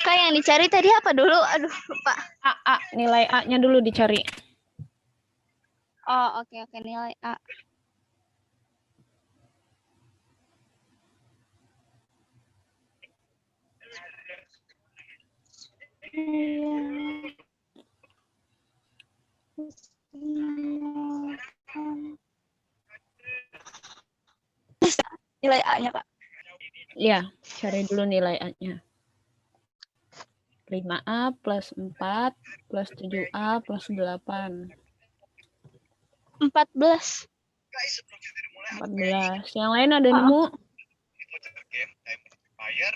Kak, yang dicari tadi apa dulu? Aduh, lupa. Nilai A-nya dulu dicari. Oh, oke, nilai A. Nilai A-nya, Kak. Iya, cari dulu nilai A-nya. 5A plus 4 plus 7A plus 8. 14. 14. Yang lain ada nemu?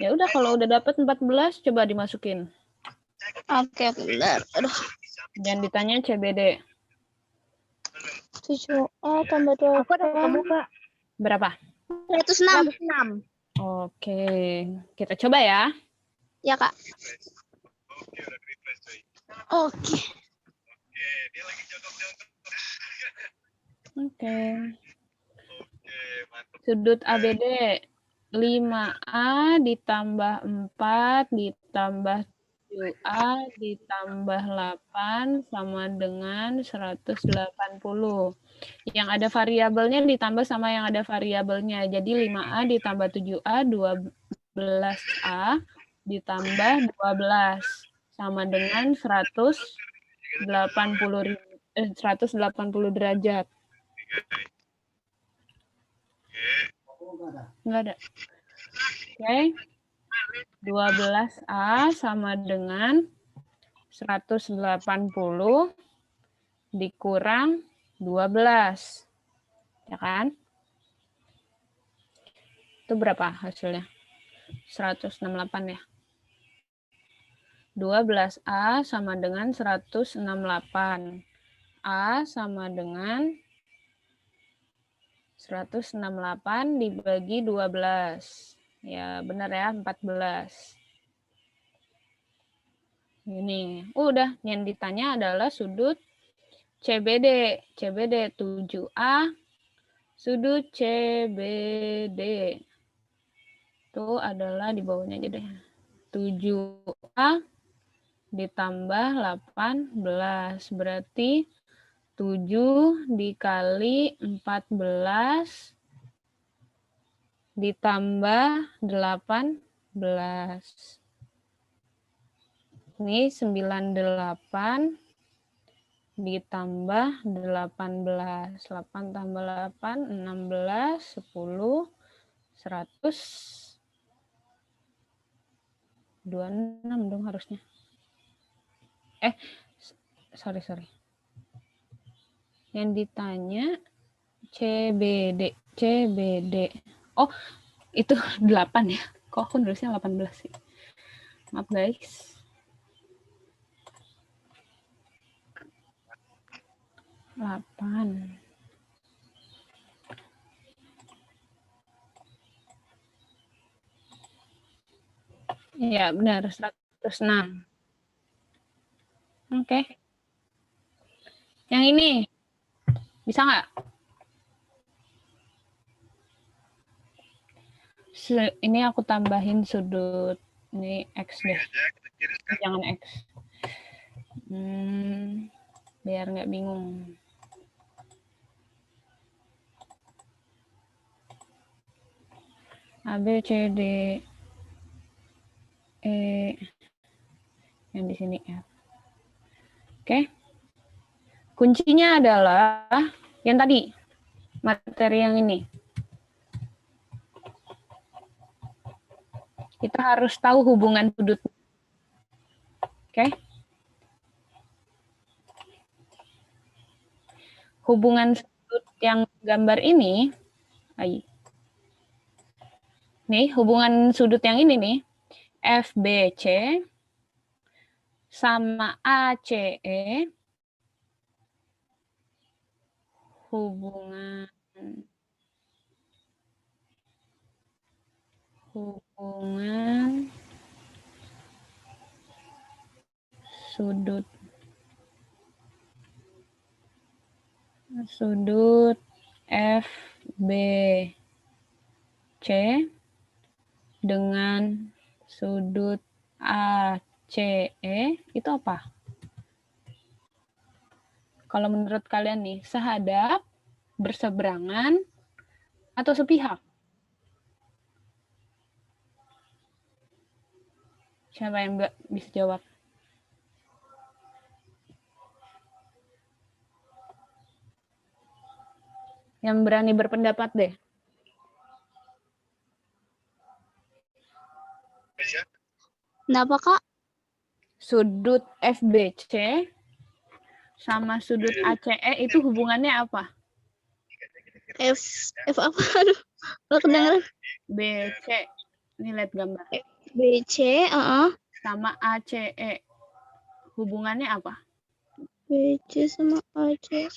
Ya udah, kalau udah dapat 14 coba dimasukin. Oke, benar. Aduh. Jangan ditanya CBD. 7A tambah 2. Aku ada kebuka. Berapa? 106. Oke, kita coba ya. Ya, Kak. Oke. Dia lagi jongkok-jongkok. Oke. Oke, mantap. Sudut ABD 5A ditambah 4 ditambah 7A ditambah 8 sama dengan 180. Yang ada variabelnya ditambah sama yang ada variabelnya. Jadi 5A ditambah 7A 12A ditambah 12 sama dengan 180 derajat. Enggak ada. Oke. 12A sama dengan 180 dikurang 12. Ya kan? Itu berapa hasilnya? 168 ya. 12A sama dengan 168. A sama dengan 168 dibagi 12. Ya, benar ya, 14. Ini, udah. Yang ditanya adalah sudut CBD. CBD 7A, sudut CBD. Itu adalah di bawahnya aja deh. 7A ditambah 18. Berarti 7 dikali 14 ditambah 18. Ini 98 ditambah 18. 8 tambah 8, 16, 10, 100. 26 dong harusnya. Sorry. Yang ditanya CBD. Oh, itu 8 ya. Kok aku nulisnya 18 sih? Maaf guys. 8. Iya, benar. 106. Oke. Yang ini. Bisa nggak? Ini aku tambahin sudut. Ini X deh. Jangan X. Biar nggak bingung. A, B, C, D, E. Yang di sini F. Oke. Kuncinya adalah yang tadi. Materi yang ini. Kita harus tahu hubungan sudut. Oke. Hubungan sudut yang gambar ini, nih hubungan sudut yang ini nih, FBC sama ACE, hubungan sudut FBC dengan sudut ACE itu apa? Kalau menurut kalian nih, sehadap, berseberangan, atau sepihak? Siapa yang nggak bisa jawab? Yang berani berpendapat deh. Kenapa, Kak? Sudut FBC sama sudut ACE itu hubungannya apa? F apa? Aduh, nggak kedengeran. BC. Ini lihat gambar. BC, Sama ACE. Hubungannya apa? BC sama ACE.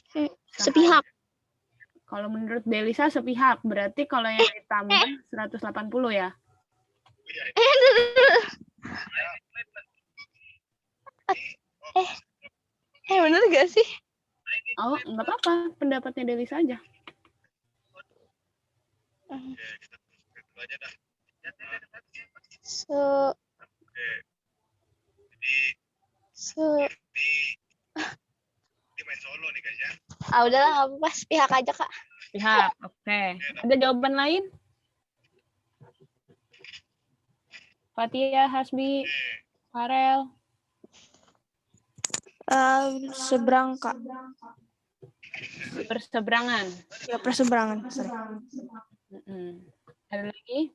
Sepihak. Kalau menurut Delisa sepihak. Berarti kalau yang ditambah 180 ya? Bener gak sih? Oh, nggak apa-apa. Pendapatnya Delisa aja. Se se udahlah nggak apa-apa, sepihak aja Kak. Pihak. Oke. Ada jawaban lain? Fatia, Hasbi, Farel. Seberang Kak. Berseberangan. Ya perseberangan. Sorry. Ada lagi?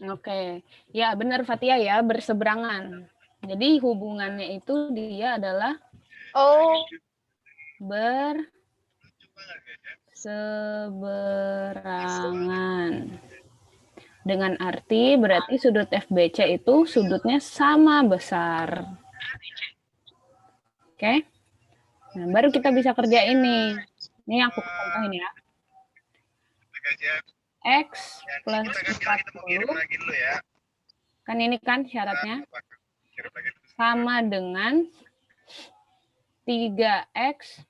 Oke. Ya, benar Fatia ya, berseberangan. Jadi hubungannya itu dia adalah Oh, berseberangan. Dengan arti berarti sudut FBC itu sudutnya sama besar. Oke? Nah, baru kita bisa kerja ini. Ini aku contohin ya. X plus 40. Kan ini kan syaratnya. Sama dengan 3X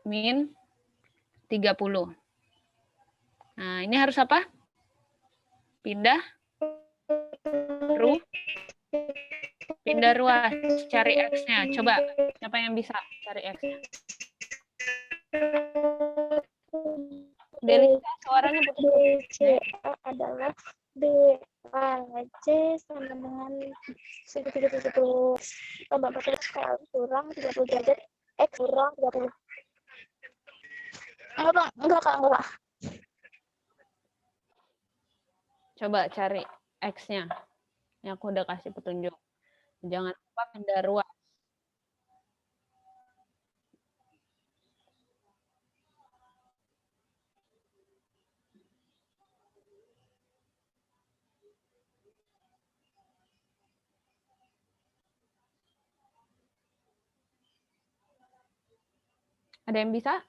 min 30. Nah, ini harus apa? Pindah ruas, cari X-nya. Coba, siapa yang bisa cari X-nya? Delisa, suaranya putus. BC adalah BAC sama dengan 170 tambah 40 kurang 30 derajat X kurang 30. Enggak Kak. Coba cari X-nya. Yang aku udah kasih petunjuk. Jangan lupa pindah ruas. Ada yang bisa?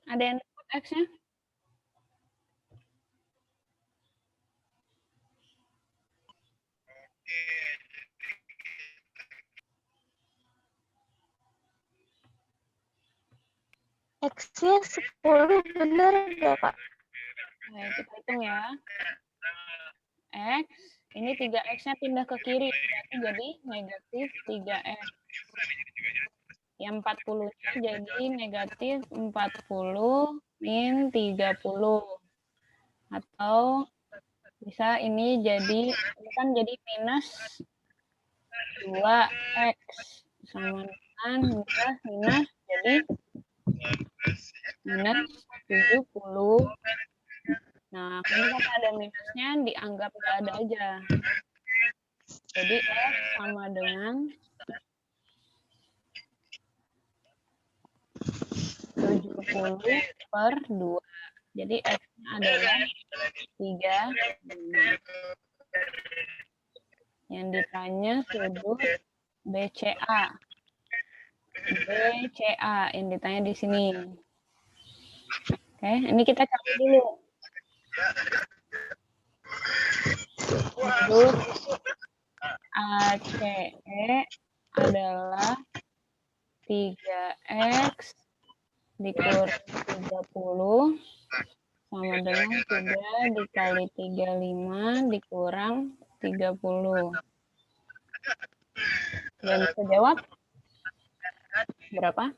Ada yang dapat X-nya? X-nya 10 bener nggak Kak? Nah, kita hitung ya. X, ini 3X-nya pindah ke kiri. Berarti jadi negatif 3X. Yang 40-nya jadi negatif 40 min 30. Atau bisa ini kan jadi minus 2X. Sama dengan minus jadi minus 70. Nah, ini kan ada minusnya, dianggap nggak ada aja. Jadi X sama dengan 70/2. Jadi X-nya adalah 3. Yang ditanya sudut BCA. BCA yang ditanya di sini. Oke, ini kita cari dulu. sudut ACE adalah 3X dikurang 30 sama dengan 3 dikali 35 dikurang 30. Dan bisa jawab? Berapa?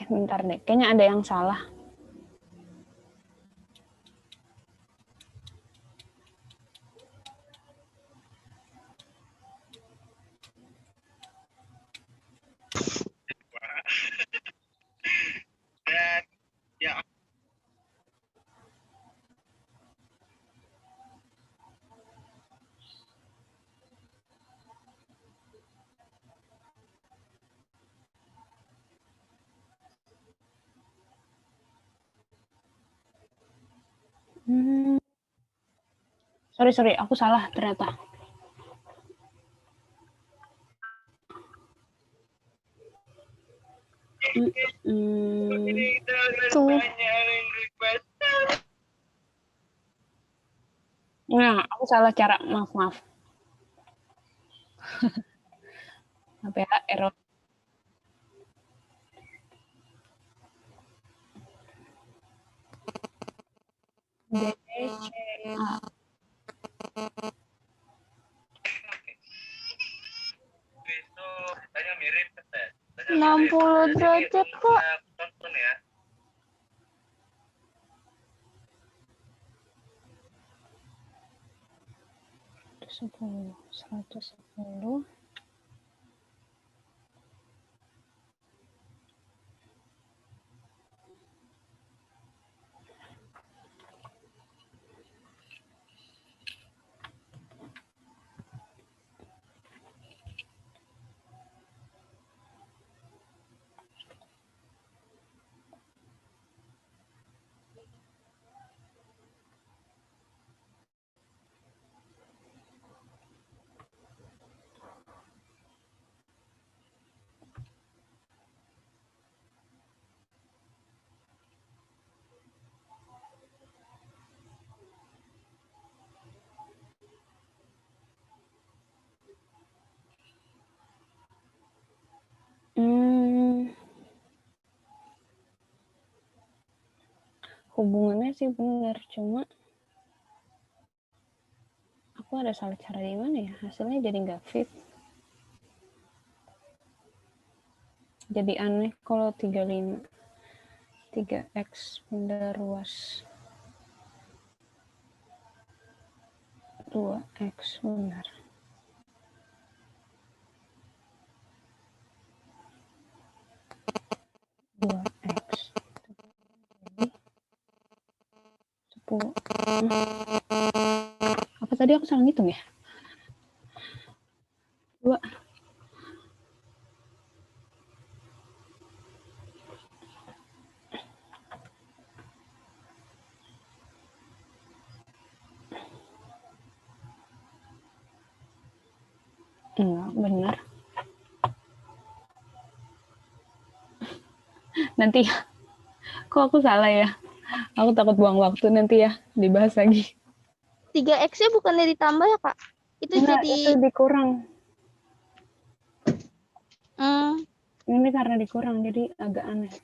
Bentar deh, kayaknya ada yang salah. Dan ya Sorry, aku salah ternyata. Tuh. Nah, aku salah cara, maaf. Apa ya, error. DCA. itu tanya mirip 60 derajat, Kak. tonton ya. Sepuluh, 110. Hubungannya sih benar, cuma aku ada salah cara di mana ya? Hasilnya jadi nggak fit. Jadi aneh kalau 3X pindah ruas 2X benar. Apa tadi aku salah ngitung ya? 2. Enggak, benar. Nanti kok aku salah ya? Aku takut buang waktu nanti ya, dibahas lagi. 3X-nya bukannya ditambah ya, Kak? Itu Enggak, jadi itu dikurang. hmm, Ini karena dikurang, jadi agak aneh.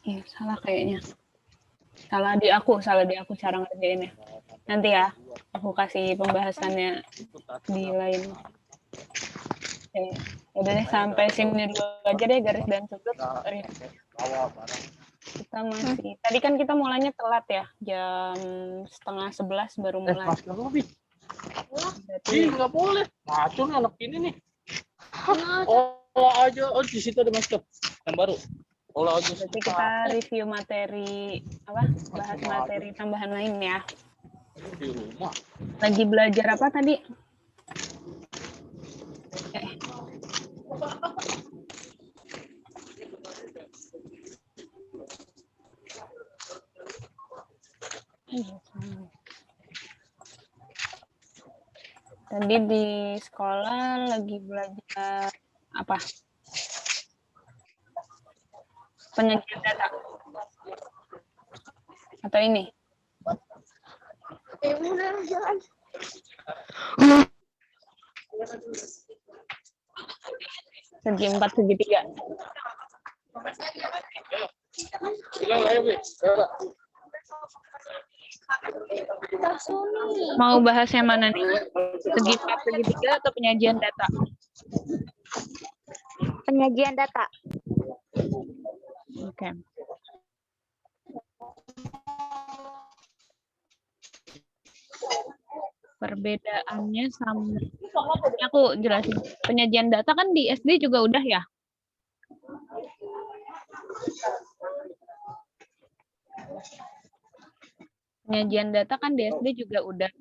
Iya, salah kayaknya. Salah di aku cara ngerjainnya. Nanti ya, aku kasih pembahasannya di lain. Oke. Udah deh, sampai sini dulu aja deh garis dan sudut. Kita masih, tadi kan kita mulainya telat ya, jam 10:30 baru mulai. Berarti nggak boleh. Ngacun anak ini nih. Olah aja. Oh, di situ ada masker yang baru. Olah aja. Berarti kita review materi, bahas materi tambahan lain ya. Di rumah. Lagi belajar apa tadi? Tadi di sekolah lagi belajar apa? Penyajian data. Atau ini? Segi 4, segi 3. Mau bahas yang mana nih? Segi 4, segi 3 atau penyajian data? Penyajian data. Oke. Perbedaannya sama, ini aku jelasin. Penyajian data kan di SD juga udah ya? Penyajian data kan di SD juga udah.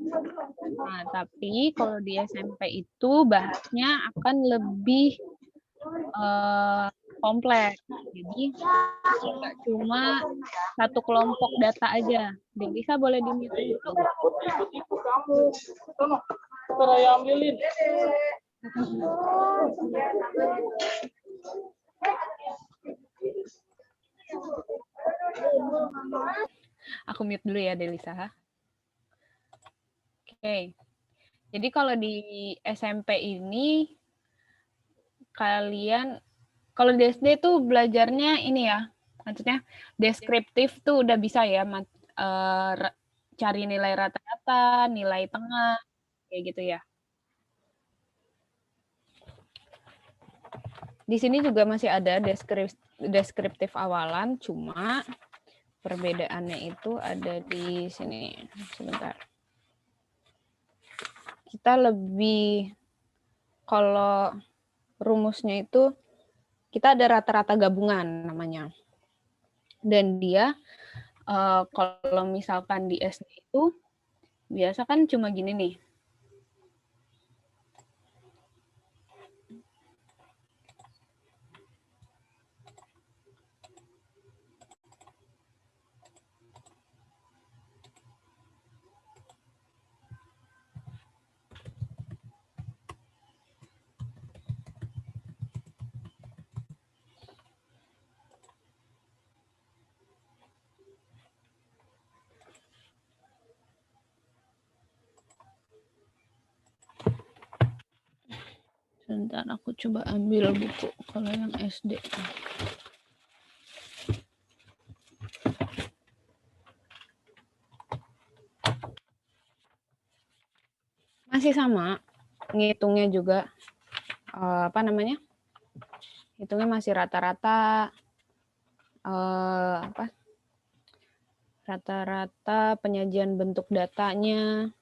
Nah, tapi kalau di SMP itu bahasnya akan lebih kompleks. Jadi nggak cuma satu kelompok data aja. Delisa boleh di-mute dulu. Ikut kamu. Sono. Ntar Ayah ambilin. Aku mute dulu ya, Delisa. Oke. Jadi kalau di SMP ini kalian, kalau di SD tuh belajarnya ini ya, maksudnya deskriptif tuh udah bisa ya, cari nilai rata-rata, nilai tengah, kayak gitu ya. Di sini juga masih ada deskriptif awalan, cuma perbedaannya itu ada di sini. Sebentar. Kita lebih, kalau rumusnya itu, kita ada rata-rata gabungan namanya. Dan dia, kalau misalkan di SD itu, biasa kan cuma gini nih. Sebentar, aku coba ambil buku kalau yang SD. Masih sama, ngitungnya juga, apa namanya? Hitungnya masih rata-rata, rata-rata penyajian bentuk datanya,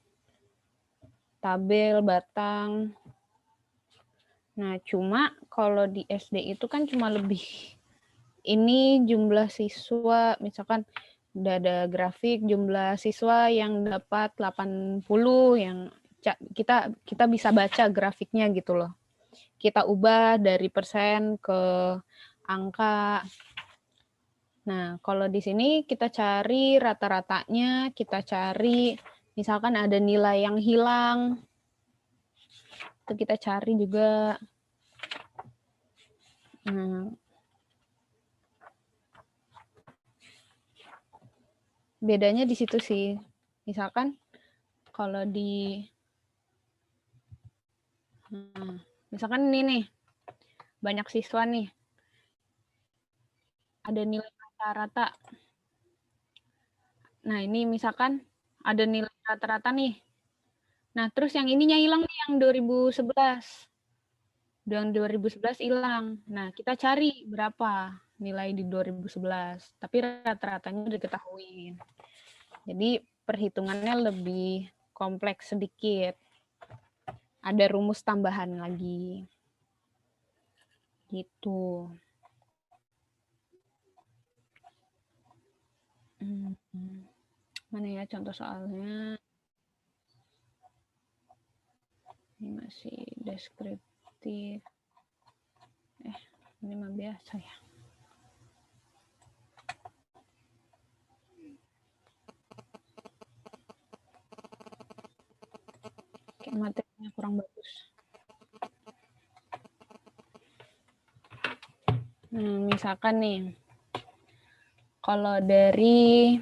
tabel, batang. Nah, cuma kalau di SD itu kan cuma lebih, ini jumlah siswa, misalkan udah ada grafik jumlah siswa yang dapat 80, yang kita bisa baca grafiknya gitu loh. Kita ubah dari persen ke angka. Nah, kalau di sini kita cari rata-ratanya, kita cari misalkan ada nilai yang hilang, itu kita cari juga. Nah, bedanya di situ sih. Misalkan kalau di, misalkan ini nih, banyak siswa nih, ada nilai rata-rata. Nah, ini misalkan ada nilai rata-rata nih. Nah, terus yang ininya hilang nih, yang 2011. Yang 2011 hilang. Nah, kita cari berapa nilai di 2011. Tapi rata-ratanya udah diketahui. Jadi, perhitungannya lebih kompleks sedikit. Ada rumus tambahan lagi. Gitu. Mana ya contoh soalnya? Ini masih deskriptif. Ini mah biasa ya. Kayak materinya kurang bagus. Misalkan nih, kalau dari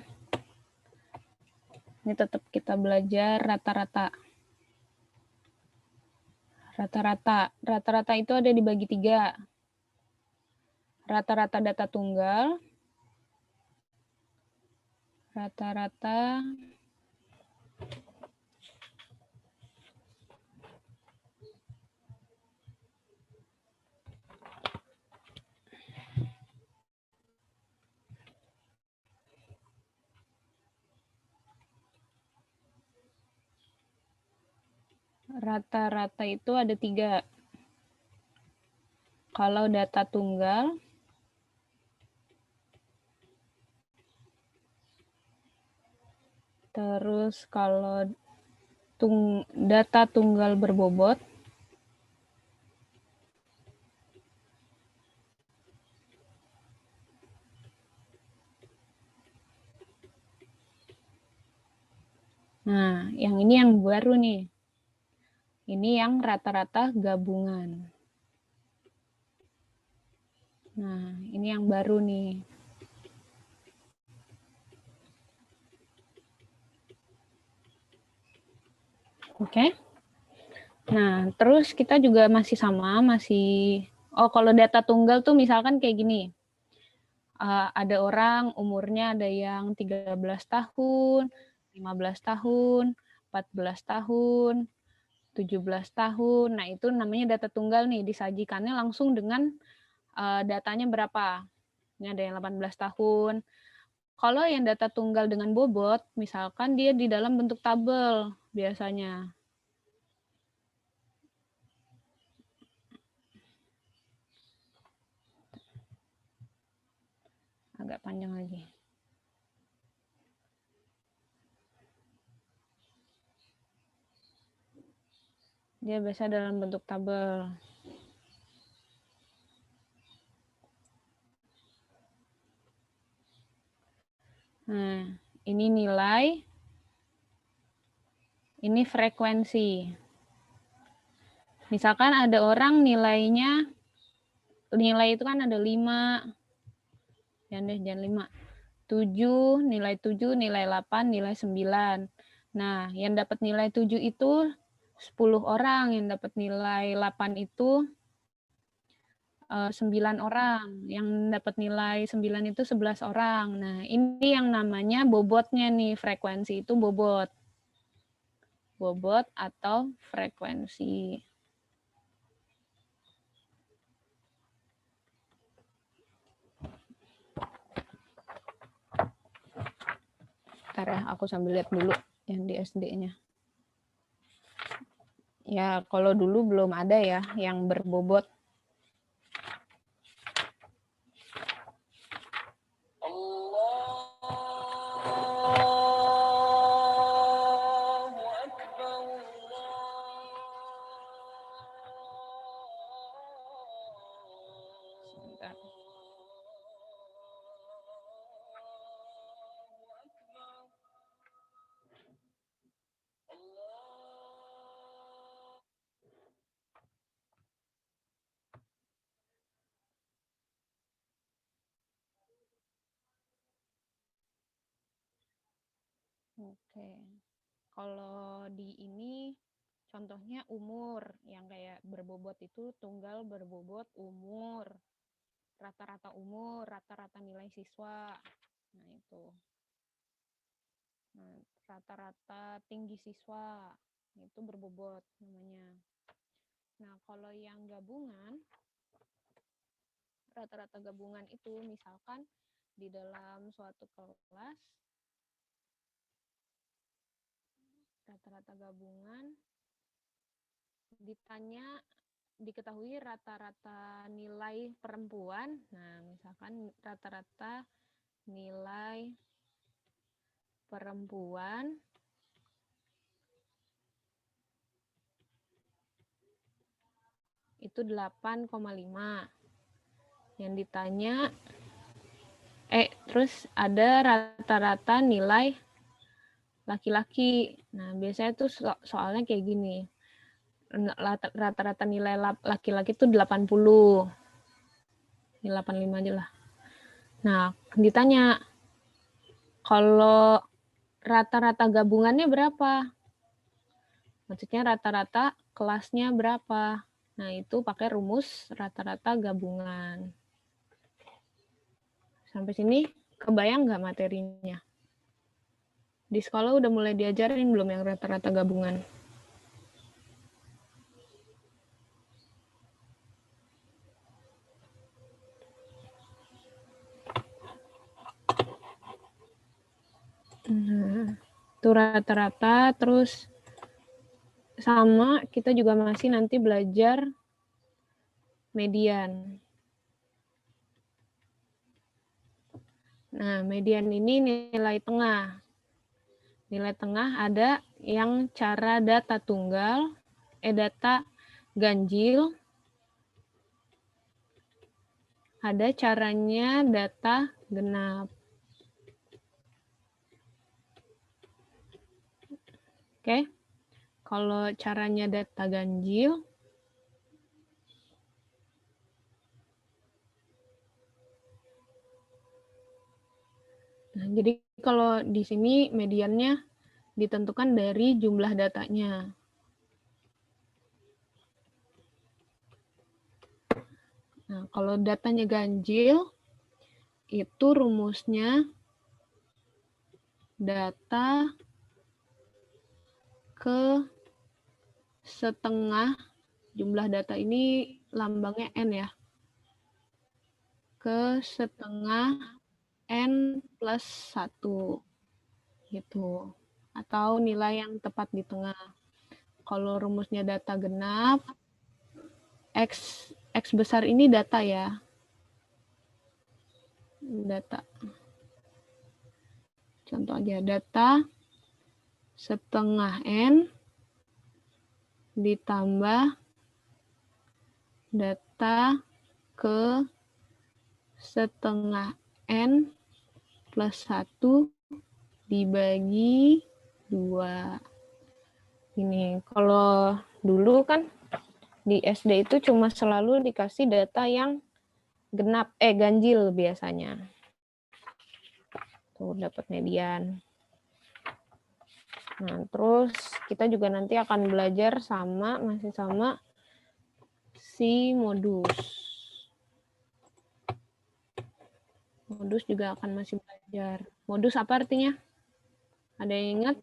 ini tetap kita belajar rata-rata. Rata-rata itu ada dibagi 3. Rata-rata data tunggal, rata-rata rata-rata itu ada 3. Kalau data tunggal, terus kalau data tunggal berbobot, nah yang ini yang baru nih. Ini yang rata-rata gabungan. Nah, ini yang baru nih. Oke. Nah, terus kita juga masih sama, kalau data tunggal tuh misalkan kayak gini. Ada orang umurnya ada yang 13 tahun, 15 tahun, 14 tahun, 17 tahun. Nah, itu namanya data tunggal nih, disajikannya langsung dengan datanya berapa. Ini ada yang 18 tahun. Kalau yang data tunggal dengan bobot, misalkan dia di dalam bentuk tabel biasanya. Agak panjang lagi. Dia biasa dalam bentuk tabel. Nah, ini nilai, ini frekuensi. Misalkan ada orang nilai itu kan ada 5, jangan 5, 7, nilai 7, nilai 8, nilai 9. Nah, yang dapat nilai 7 itu 10 orang, yang dapat nilai 8 itu 9 orang, yang dapat nilai 9 itu 11 orang. Nah, ini yang namanya bobotnya nih, frekuensi itu bobot. Bobot atau frekuensi. Bentar ya, aku sambil lihat dulu yang di SD-nya. Ya, kalau dulu belum ada ya yang berbobot. Sebentar. Oke, kalau di ini contohnya umur, yang kayak berbobot itu tunggal berbobot umur, rata-rata umur, rata-rata nilai siswa. Nah, itu. Nah, rata-rata tinggi siswa, itu berbobot namanya. Nah, kalau yang gabungan, rata-rata gabungan itu misalkan di dalam suatu kelas, rata-rata gabungan diketahui rata-rata nilai perempuan. Nah, misalkan rata-rata nilai perempuan itu 8,5. Yang ditanya, terus ada rata-rata nilai laki-laki. Nah, biasanya tuh soalnya kayak gini. Rata-rata nilai laki-laki itu 80. Ini 85 aja lah. Nah, ditanya, kalau rata-rata gabungannya berapa? Maksudnya rata-rata kelasnya berapa? Nah, itu pakai rumus rata-rata gabungan. Sampai sini kebayang nggak materinya? Di sekolah udah mulai diajarin belum yang rata-rata gabungan? Nah, itu rata-rata, terus sama kita juga masih nanti belajar median. Nah, median ini nilai tengah. Nilai tengah ada yang cara data tunggal, data ganjil, ada caranya data genap. Oke, kalau caranya data ganjil, nah, jadi kalau di sini mediannya ditentukan dari jumlah datanya. Nah, kalau datanya ganjil, itu rumusnya data ke setengah, jumlah data ini lambangnya N ya, ke setengah N plus 1 gitu, atau nilai yang tepat di tengah. Kalau rumusnya data genap, X besar ini data ya, data. Contoh aja, data setengah N ditambah data ke setengah N plus 1 dibagi 2. Ini kalau dulu kan di SD itu cuma selalu dikasih data yang genap, ganjil biasanya. Tuh dapat median. Nah, terus kita juga nanti akan belajar masih sama si modus. Modus juga akan masih belajar. Modus apa artinya? Ada yang ingat?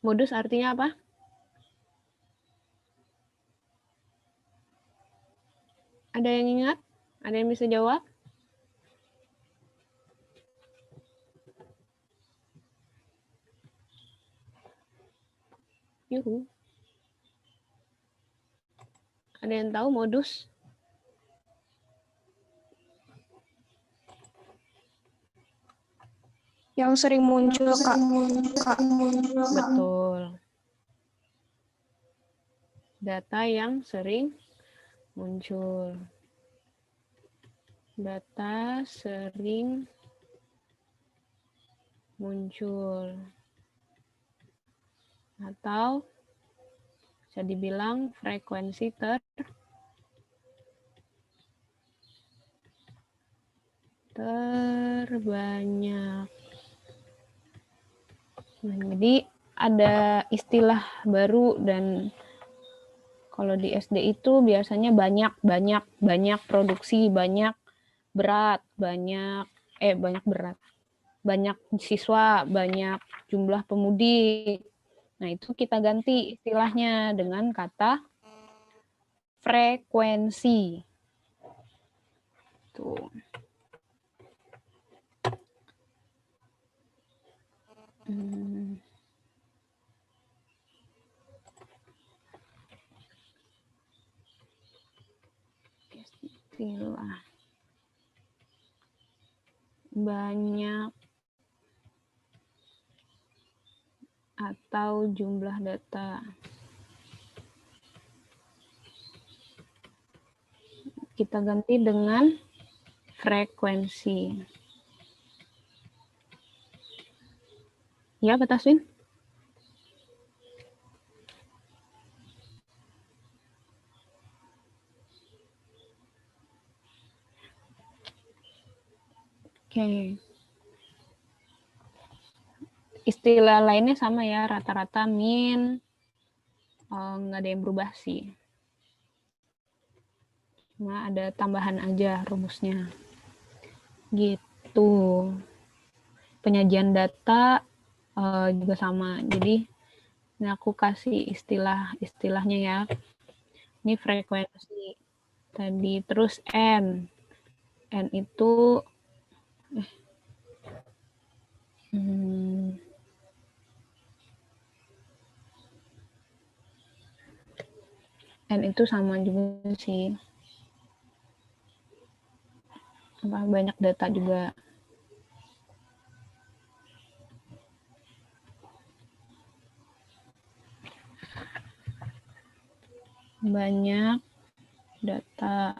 Modus artinya apa? Ada yang ingat? Ada yang bisa jawab? Yuhu. Ada yang tahu modus? Yang sering muncul, Kak. Betul. Data yang sering muncul. Data sering muncul. Atau bisa dibilang frekuensi terbanyak. Nah, jadi ada istilah baru, dan kalau di SD itu biasanya banyak produksi, banyak siswa, banyak jumlah pemudi. Nah, itu kita ganti istilahnya dengan kata frekuensi. Tuh. Istilah banyak atau jumlah data. Kita ganti dengan frekuensi. Ya, Pak Taswin? Oke. Istilah lainnya sama ya, rata-rata, min, nggak ada yang berubah sih. Cuma ada tambahan aja rumusnya. Gitu. Penyajian data juga sama. Jadi ini aku kasih istilahnya ya. Ini frekuensi. Tadi terus N. N itu N itu sama juga sih. Banyak data juga. Banyak data.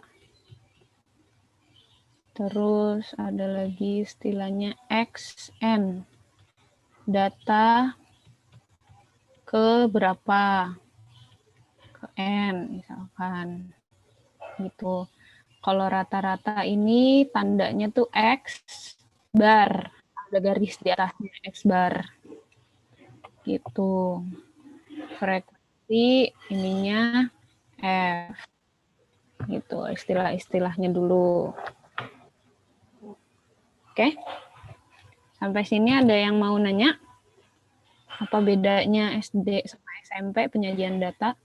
Terus ada lagi istilahnya XN. Data ke berapa? Ke N misalkan. Gitu. Kalau rata-rata ini tandanya tuh X bar. Ada garis di atasnya X bar. Gitu. Frekuensi ininya F. Gitu, istilah-istilahnya dulu. Oke. Sampai sini ada yang mau nanya? Apa bedanya SD sama SMP penyajian data?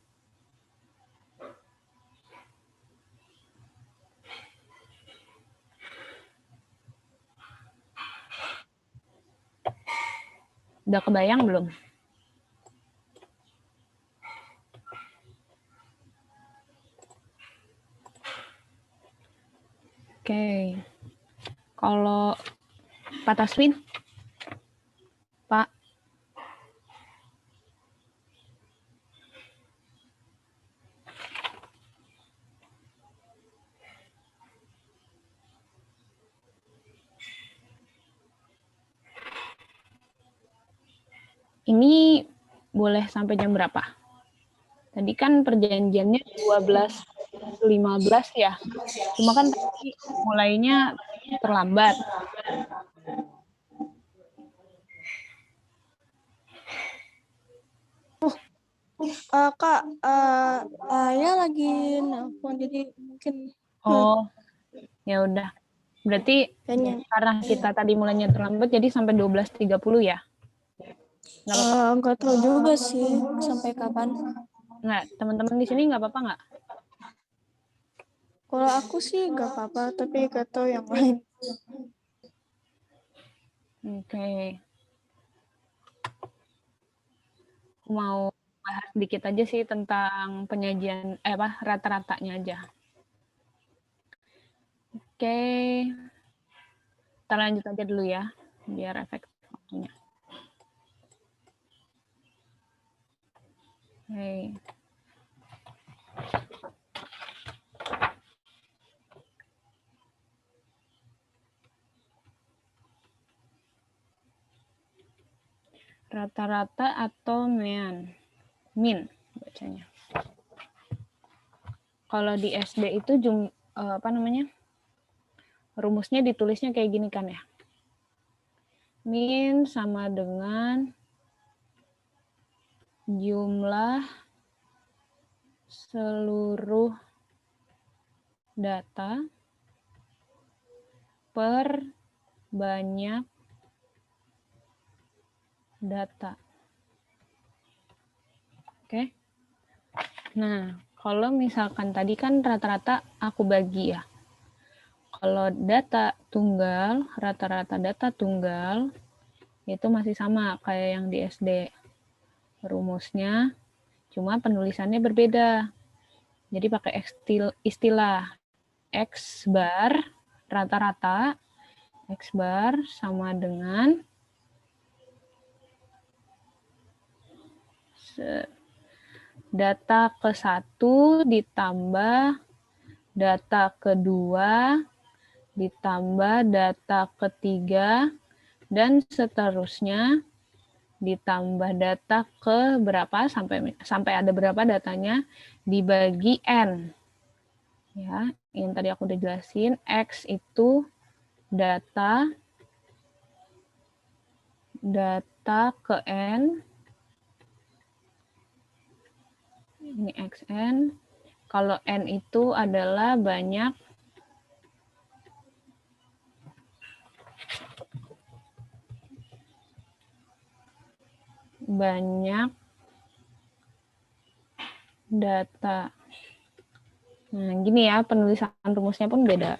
Udah kebayang belum? Oke. Kalau Pak Taswin? Pak? Ini boleh sampai jam berapa? Tadi kan perjanjiannya 12.15 ya. Cuma kan tadi mulainya terlambat. Kak, saya lagi nelfon jadi mungkin. Oh, ya udah. Berarti Kayaknya. karena kita tadi mulainya terlambat, jadi sampai 12.30 ya? Nggak tahu juga sih sampai kapan. Nggak, teman-teman di sini nggak apa-apa nggak? Kalau aku sih nggak apa-apa, tapi nggak tahu yang lain. Oke. Aku mau bahas sedikit aja sih tentang penyajian, rata-ratanya aja. Oke. Kita lanjut aja dulu ya, biar efektif waktunya. Oke. Rata-rata atau min bacanya. Kalau di SD itu rumusnya ditulisnya kayak gini kan ya. Min sama dengan jumlah seluruh data per banyak data. Oke. Nah, kalau misalkan tadi kan rata-rata aku bagi ya. Kalau data tunggal, rata-rata data tunggal, itu masih sama kayak yang di SD. Rumusnya, cuma penulisannya berbeda. Jadi pakai istilah X bar, rata-rata, X bar sama dengan data ke-1 ditambah data kedua ditambah data ketiga dan seterusnya ditambah data ke berapa sampai ada berapa datanya dibagi n. Ya, yang tadi aku udah jelasin, X itu data ke N, ini XN, kalau N itu adalah banyak data. Nah, gini ya, penulisan rumusnya pun beda.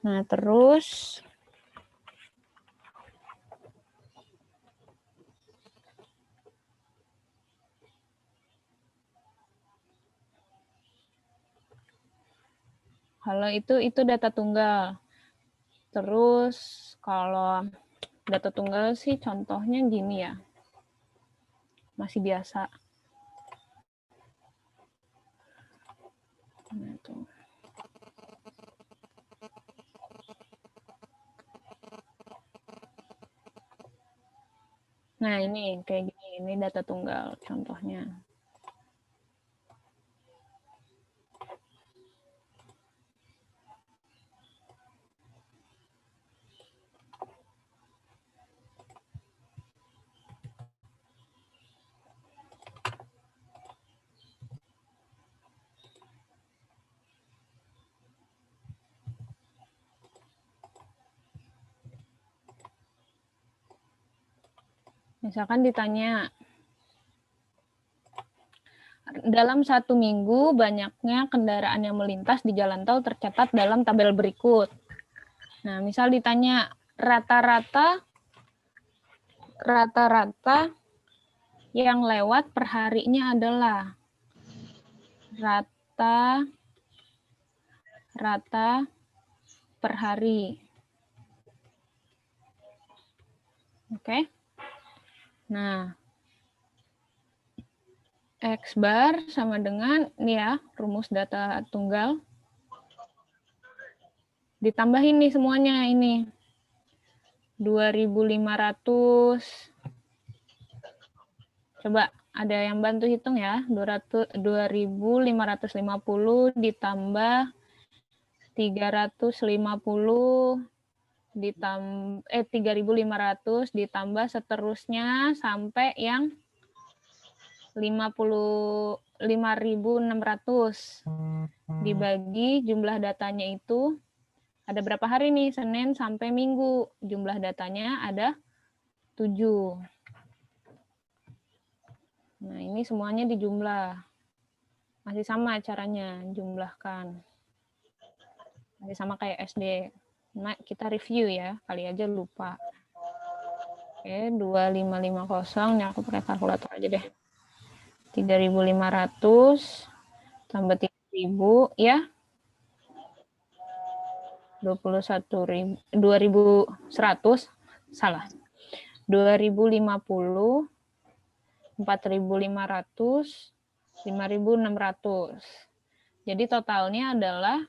Nah, terus kalau itu data tunggal. Terus kalau data tunggal sih contohnya gini ya. Masih biasa. Nah, tuh. Nah, ini kayak gini, ini data tunggal contohnya. Misalkan ditanya, dalam 1 minggu banyaknya kendaraan yang melintas di jalan tol tercatat dalam tabel berikut. Nah, misal ditanya rata-rata yang lewat perharinya adalah rata per hari. Oke. Nah, X bar sama dengan, ini ya, rumus data tunggal. Ditambahin nih semuanya ini. 2.500. Coba, ada yang bantu hitung ya. 2.550 ditambah 350 3.500 ditambah seterusnya sampai yang 5.600 dibagi jumlah datanya itu ada berapa hari nih, Senin sampai Minggu. Jumlah datanya ada 7. Nah, ini semuanya dijumlah. Masih sama caranya, jumlahkan. Masih sama kayak SD. Nah, kita review ya, kali aja lupa. Oke, 2550, ini aku pakai kalkulator aja deh. 3.500 tambah 3.000 ya. 2.100, salah. 2.050, 4.500, 5.600. Jadi totalnya adalah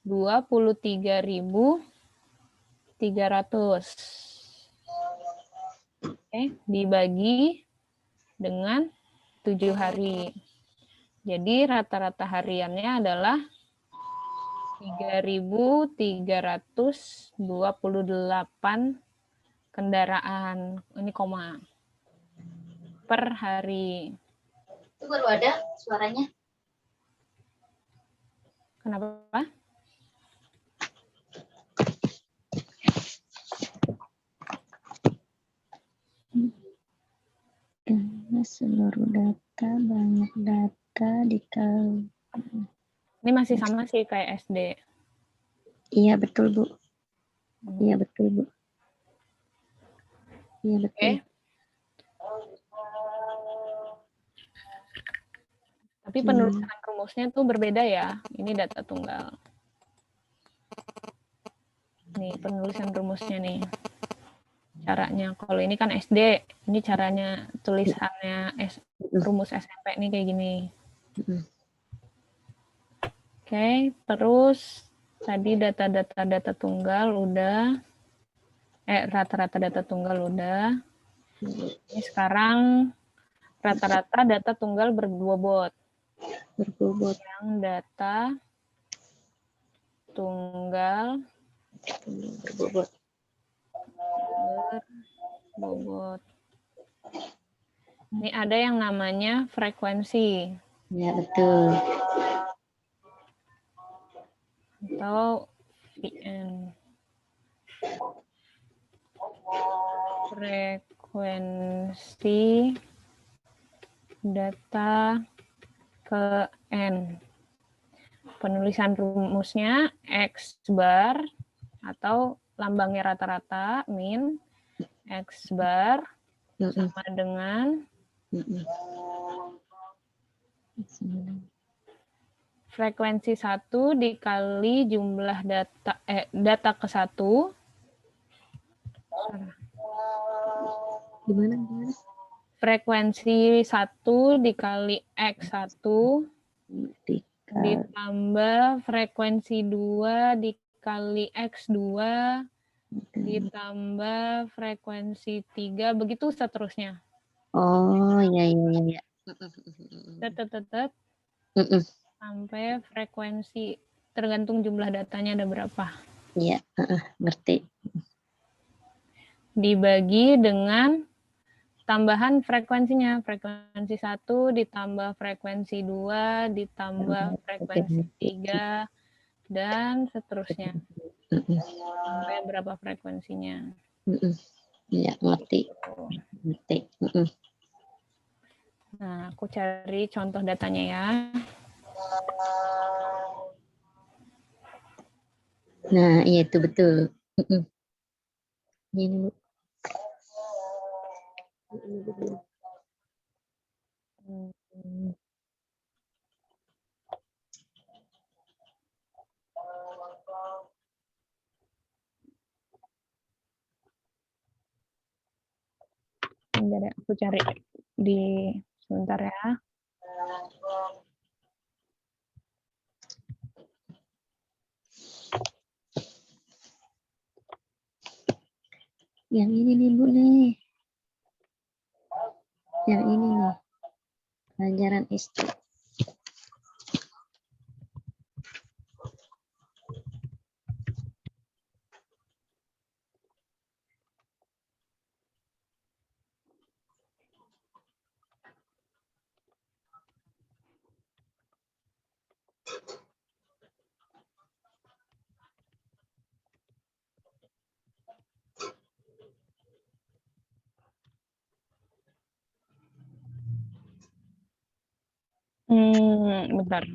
23.300. Oke, dibagi dengan 7 hari. Jadi rata-rata hariannya adalah 3.328 kendaraan. Ini koma. Per hari. Itu baru ada suaranya. Kenapa? Karena seluruh data, banyak data dikali. Ini masih sama sih kayak SD. Iya, betul, Bu. Iya, betul, Bu. Iya, betul. Oke. Tapi penulisan rumusnya tuh berbeda ya. Ini data tunggal. Nih, penulisan rumusnya nih. caranya. Kalau ini kan SD, ini caranya tulisannya rumus SMP nih kayak gini. Oke, terus tadi data tunggal udah, rata-rata data tunggal udah. Ini sekarang rata-rata data tunggal berbobot. Yang data tunggal berbobot. Ini ada yang namanya frekuensi. Ya, betul. Atau VN. Frekuensi data ke N. Penulisan rumusnya X bar atau lambangnya rata-rata min X bar sama dengan frekuensi 1 dikali jumlah data ke 1. Gimana? Frekuensi 1 dikali X1 ditambah frekuensi 2 dikali X2 ditambah frekuensi 3, begitu seterusnya. Oh, ya. Tetet sampai frekuensi, tergantung jumlah datanya ada berapa. Iya, ngerti. Dibagi dengan tambahan frekuensinya. Frekuensi 1 ditambah frekuensi 2 ditambah frekuensi 3 dan seterusnya. Sampai berapa frekuensinya. Iya, ngerti. Nah, aku cari contoh datanya ya. Nah, iya itu betul. Ini, Bu. Bentar ya, aku cari di sebentar ya. Yang ini nih, Bu nih. Yang ini nih. Pelajaran SD. Bentar.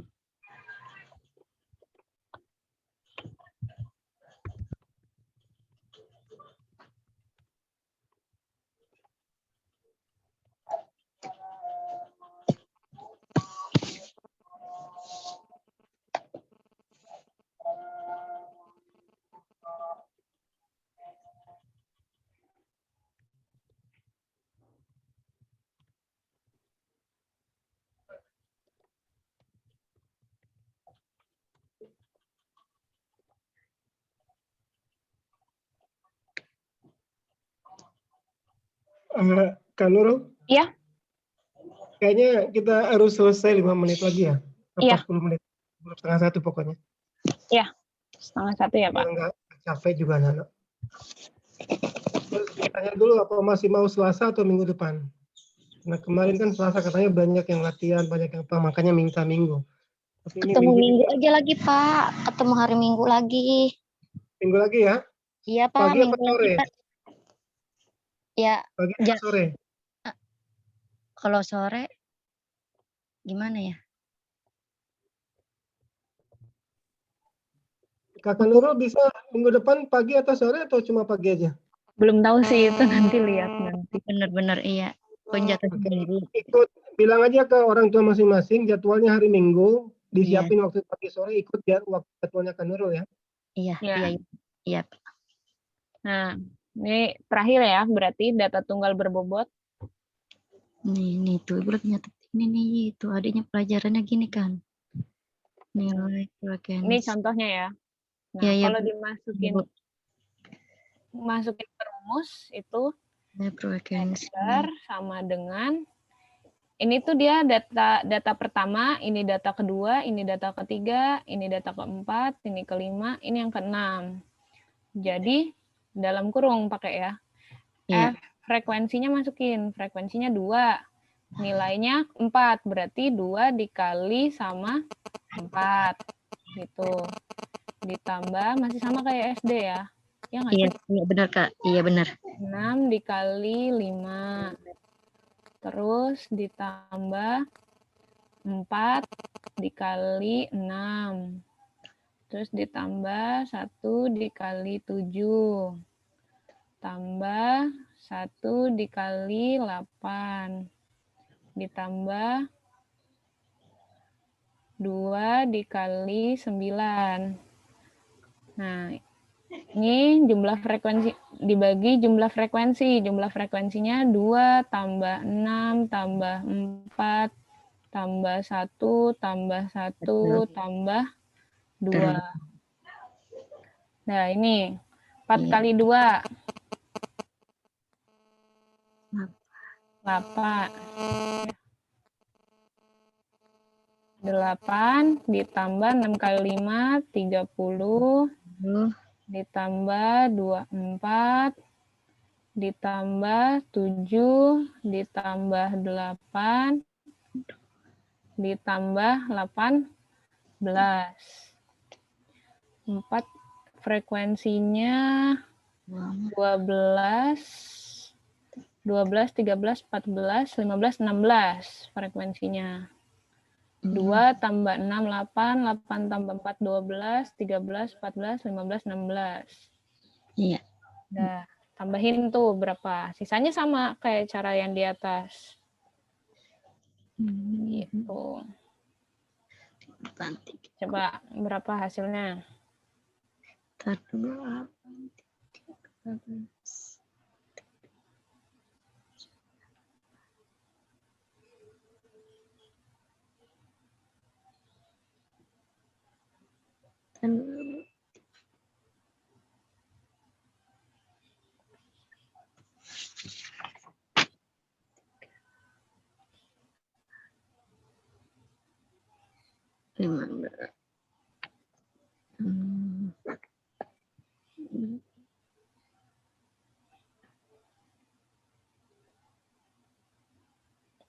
Kak Nurul? Iya. Kayaknya kita harus selesai 5 menit lagi ya? Apa Iya. 10 menit? Setengah 1 pokoknya. Iya, 12:30 ya, Pak. Nggak capek juga anak-anak. Terus tanya dulu apa masih mau Selasa atau minggu depan? Nah kemarin kan Selasa katanya banyak yang latihan, banyak yang apa, makanya minta Minggu. Tapi ini Ketemu minggu juga. aja lagi, Pak. Ketemu hari Minggu lagi. Minggu lagi ya? Iya, Pak. Pagi apa Minggu lagi, sore? Pak. Ya, Pagi apa sore? kalau sore gimana ya? Kakak Nurul bisa minggu depan pagi atau sore atau cuma pagi aja? Belum tahu sih, itu nanti lihat nanti. Bener-bener iya. Penjatuh Minggu. Ikut, bilang aja ke orang tua masing-masing jadwalnya hari Minggu, Iya. disiapin waktu pagi sore, ikut ya waktu jadwalnya Kak Nurul ya. Iya, Ya. iya. Nah, Ini terakhir ya, berarti data tunggal berbobot. Nih tuh ibu lagi nyatet ini nih itu adiknya pelajarannya gini kan. Nilai Ini frekuensi. contohnya ya. Nah, Ya, kalau Bu. masukin ke rumus itu Nilai frekuensi. vektor sama dengan ini tuh dia data pertama, ini data kedua, ini data ketiga, ini data keempat, ini kelima, ini yang keenam. Jadi dalam kurung pakai ya. Iya. Frekuensinya masukin, frekuensinya 2. Nilainya 4, berarti 2 dikali sama 4. Gitu. Ditambah, masih sama kayak SD ya? Ya nggak Iya, sih? iya benar Kak. Iya benar. 6 dikali 5. Terus ditambah 4 dikali 6. Terus ditambah 1 dikali 7. Tambah 1 dikali 8. Ditambah 2 dikali 9. Nah, ini jumlah frekuensi, dibagi jumlah frekuensi. Jumlah frekuensinya 2 tambah 6 tambah 4 tambah 1 tambah 1 tambah 2. Nah, ini 4 kali 2. 8. 8 ditambah 6 kali 5, 30. Ditambah 24. Ditambah 7. Ditambah 8. Ditambah 18. 4 frekuensinya 12, 13, 14, 15, 16 frekuensinya. 2 tambah 6, 8, 8 tambah 4, 12, 13, 14, 15, 16. Iya. Nah, tambahin tuh berapa. Sisanya sama kayak cara yang di atas. Gitu. Coba berapa hasilnya? 1, 2, 8.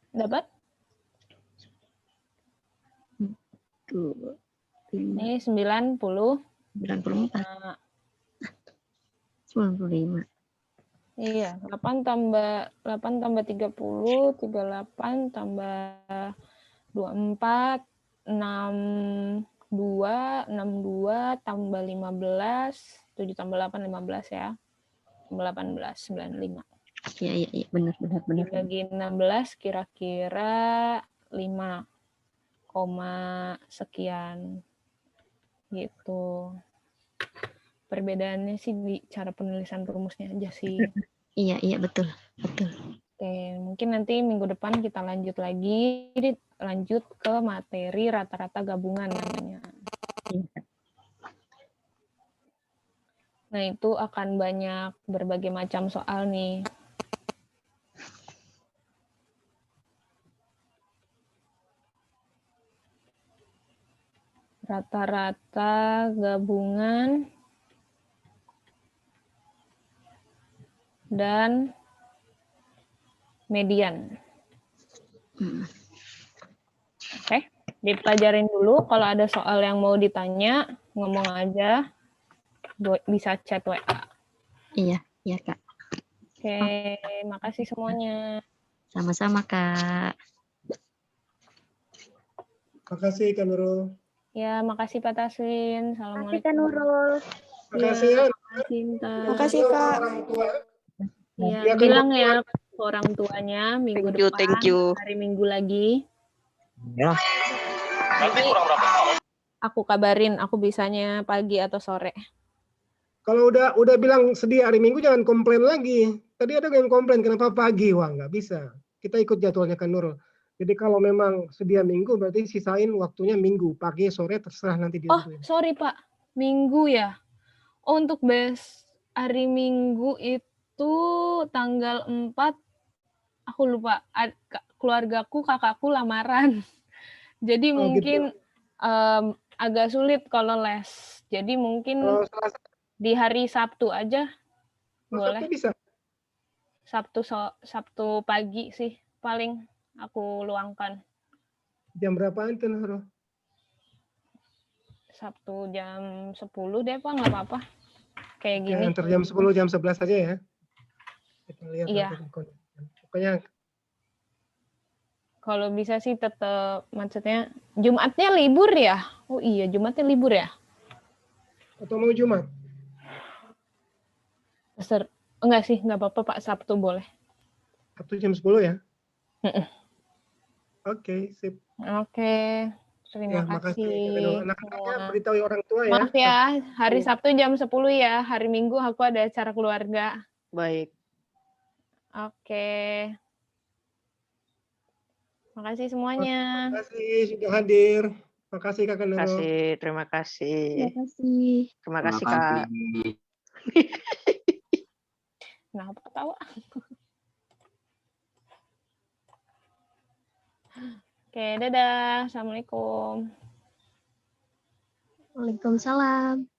Dapat? Ini 90. 94. 95. Iya, 8 tambah 30, 38 tambah 24, 62 tambah 15, 7 tambah 8, 15 ya. 18, 95. Iya, benar. Dibagi 16 kira-kira 5, sekian. Gitu. Perbedaannya sih di cara penulisan rumusnya aja sih. Iya, betul. Oke, mungkin nanti minggu depan kita lanjut lagi, lanjut ke materi rata-rata gabungan namanya. Nah, itu akan banyak berbagai macam soal nih. Rata-rata gabungan dan median. Oke, dipelajarin dulu. Kalau ada soal yang mau ditanya, ngomong aja. Bisa chat WA. Iya Kak. Oke, makasih semuanya. Sama-sama Kak. Makasih Kak Nurul. Ya, makasih Pak Taslim. Assalamualaikum. Makasih Kak Nurul. Makasih ya. Makasih Kak. Ya, bilang ya ke orang tuanya minggu depan, hari Minggu lagi. Ya. Nanti kurang berapa? Aku kabarin, aku bisanya pagi atau sore. Kalau udah bilang sedih hari Minggu jangan komplain lagi. Tadi ada yang komplain kenapa pagi? Wah, nggak bisa. Kita ikut jadwalnya kan Nurul. Jadi kalau memang sedia Minggu berarti sisain waktunya Minggu, pagi, sore terserah nanti dia Oh, tentuin. sorry Pak. Minggu ya. Oh, untuk hari Minggu itu tanggal 4, aku lupa. Keluargaku, kakakku lamaran. Jadi Oh, mungkin gitu. agak sulit kalau les. Jadi mungkin Kalau Selasa, di hari Sabtu aja boleh. Sabtu bisa. Sabtu pagi sih paling aku luangkan. Jam berapaan tuh Nurul? Sabtu jam 10 deh Pak, nggak apa-apa. Kayak gini. Antar jam 10, jam 11 aja ya. Kita lihat Iya. nanti kondisinya. Pokoknya Kalau bisa sih tetap, maksudnya Jumatnya libur ya? Oh iya, Jumatnya libur ya? atau mau Jumat. Enggak sih, nggak apa-apa Pak, Sabtu boleh. Sabtu jam 10 ya. Mm-mm. Oke, sip. Oke, terima Ya, makasih. kasih. Anak-anaknya semua. beritahu orang tua ya. Maaf ya, hari Sabtu jam 10 ya. Hari Minggu aku ada acara keluarga. Baik. Oke. Makasih semuanya. Terima kasih sudah hadir. Terima kasih Kakak Nurul. Terima kasih. Terima kasih. Terima kasih Kak. Kenapa ketawa? Oke, dadah. Assalamualaikum. Waalaikumsalam.